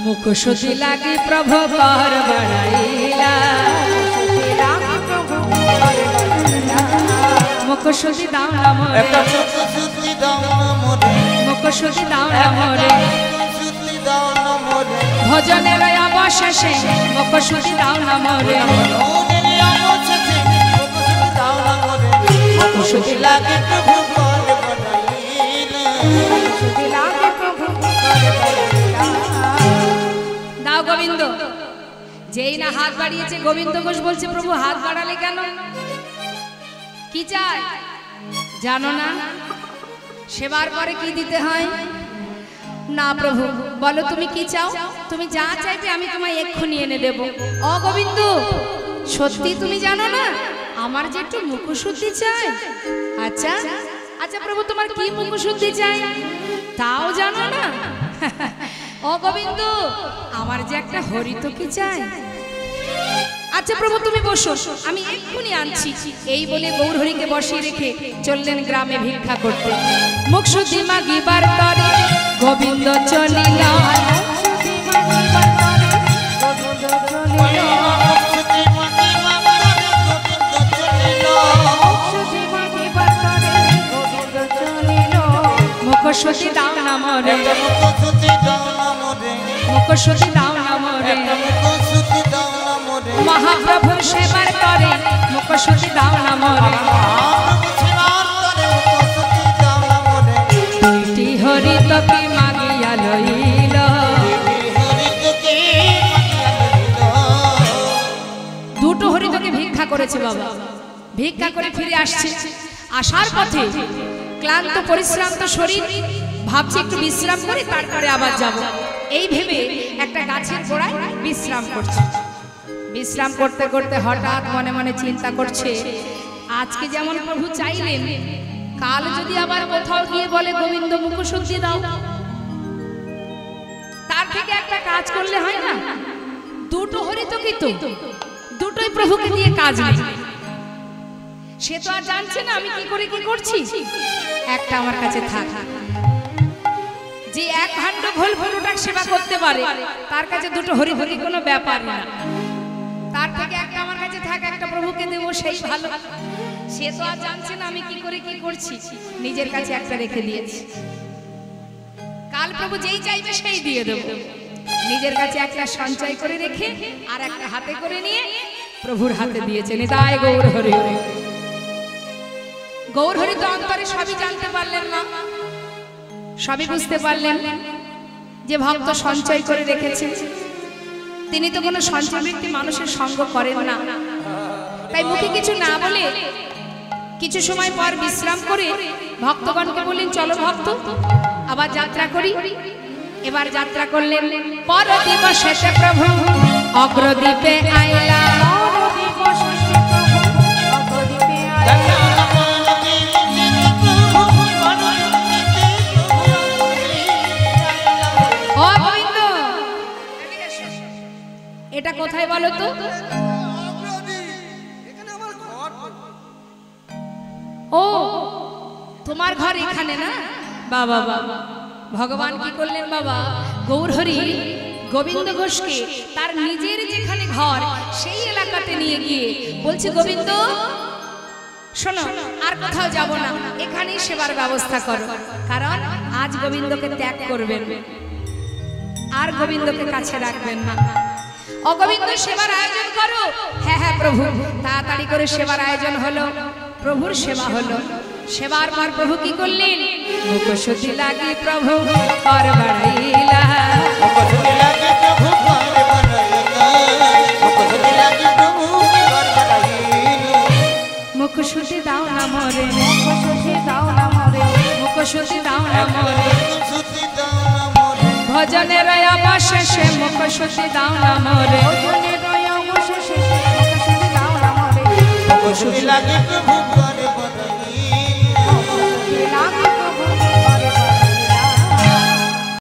মুখশুদ্ধি লাগি প্রভু কর বাড়াইলা। মুখশুদ্ধি দাও না মোরে, মুখশুদ্ধি দাও না মোরে, ভজনের অবশেষে মুখশুদ্ধি দাও না মোরে। মুখশুদ্ধি লাগে প্রভু দাও গোবিন্দ। যেই না হাত বাড়িয়েছে গোবিন্দ ঘোষ বলছে প্রভু হাত বাড়ালে কেন, কি চাই জানো না? সেবার পরে কি দিতে হয় না প্রভু বলো তুমি কি চাও, তুমি যা চাইবে আমি তোমায় এক্ষুনি এনে দেব। ও গোবিন্দ সত্যি তুমি জানো না আমার যে একটু মুখশুদ্ধি চাই? আচ্ছা আচ্ছা প্রভু তোমার কি মুখশুদ্ধি চাই তাও জানো না? ও গোবিন্দ আমার যে একটা হরিতকি চাই। আচ্ছা প্রভু তুমি বসো আমি এক্ষুনি আনছি। এই বলে গৌরহরিকে বসিয়ে রেখে চললেন গ্রামে ভিক্ষা করতে। মুখশুদ্ধি মাগিবার তরে গোবিন্দ চলিল। মুখশুদ্ধি দাও না মোরে, মুখশুদ্ধি দাও না মোরে, মহাপ্রভুর সেবার করে মুখশুদ্ধি দাও না মোরে। দুইটি হরিতকি মাগিয়া লইল। দুটো হরিতকি ভিক্ষা করেছে বাবা, ভিক্ষা করে ফিরে আসছে। আসার পথে ক্লান্ত পরিশ্রান্ত শরীর, ভাবছে একটু বিশ্রাম করে তারপরে আবার যাব। এই ভেবে একটা গাছের গোড়ায় বিশ্রাম করছে। বিশ্রাম করতে করতে হঠাৎ মনে মনে চিন্তা করছে আজকে যেমন প্রভু চাইলেন কাল যদি আবার কোথাও গিয়ে বলে গোবিন্দ মুখশুদ্ধি দাও, তার থেকে একটা কাজ করলে হয় না? দুটো হরিতকি তো, দুটোই প্রভুকে দিয়ে কাজ নেই। সে তো আর জানছে না আমি কি করে কি করছি। একটা আমার কাছে থাক, যে এক ভাণ্ড ঘোল ভরুটা সেবা করতে পারে তার কাছে দুটো হরি হরি কোনো ব্যাপার না। তার থেকে একটা আমার কাছে থাক, একটা প্রভুকে দেবো সেই ভালো। সে তো আর জানছে না আমি কি করে কি করছি, নিজের কাছে একটা রেখে দিয়েছি। কাল প্রভু যেই চাইবে সেই দিয়ে দেবো। নিজের কাছে একটা সঞ্চয় করে রেখে আর একটা হাতে করে নিয়ে প্রভুর হাতে দিয়েছেন। তাই গৌর হরি। গৌর হরি তো অন্তরে সবই জানতে পারলেন না, সবই বুঝতে পারলেন যে ভক্ত সঞ্চয় করে রেখেছে। তিনি তো কোনো সঞ্চয় ব্যক্তি মানুষের সঙ্গ করেন না। তাই মুখে কিছু না বলে কিছু সময় পর বিশ্রাম করে ভক্তগণকে বললেন চলো ভক্ত আবার যাত্রা করি। এবার যাত্রা করলেন। পর দিবসে প্রভু অগ্রদ্বীপে আইলা। এটা কোথায় বলো তো? ও তোমার ঘর এখানে না? বাবা বাবা ভগবান কি করলেন বাবা, গৌরহরি গোবিন্দ ঘোষকে তার নিজের যেখানে ঘর সেই এলাকাতে নিয়ে গিয়ে বলছে গোবিন্দ শোনো আর কোথাও যাব না, এখানেই সেবার ব্যবস্থা করো। কারণ আজ গোবিন্দকে ত্যাগ করবেন, আর গোবিন্দকে কাছে রাখবেন না। অগোবিন্দ সেবার আয়োজন করো। হ্যাঁ হ্যাঁ প্রভু। তাড়াতাড়ি করে সেবার আয়োজন হলো, প্রভুর সেবা হলো। সেবার পর প্রভু কি করলেন? মুখশুদ্ধি লাগি প্রভু কর বাড়াইলা। মুখশুদ্ধি দাও না অবশেষে মুখ শুদ্ধি দাও না মরে ওজনের অবশেষে মুখ শুদ্ধি দাও না মরে শুনি লাগে প্রভু করে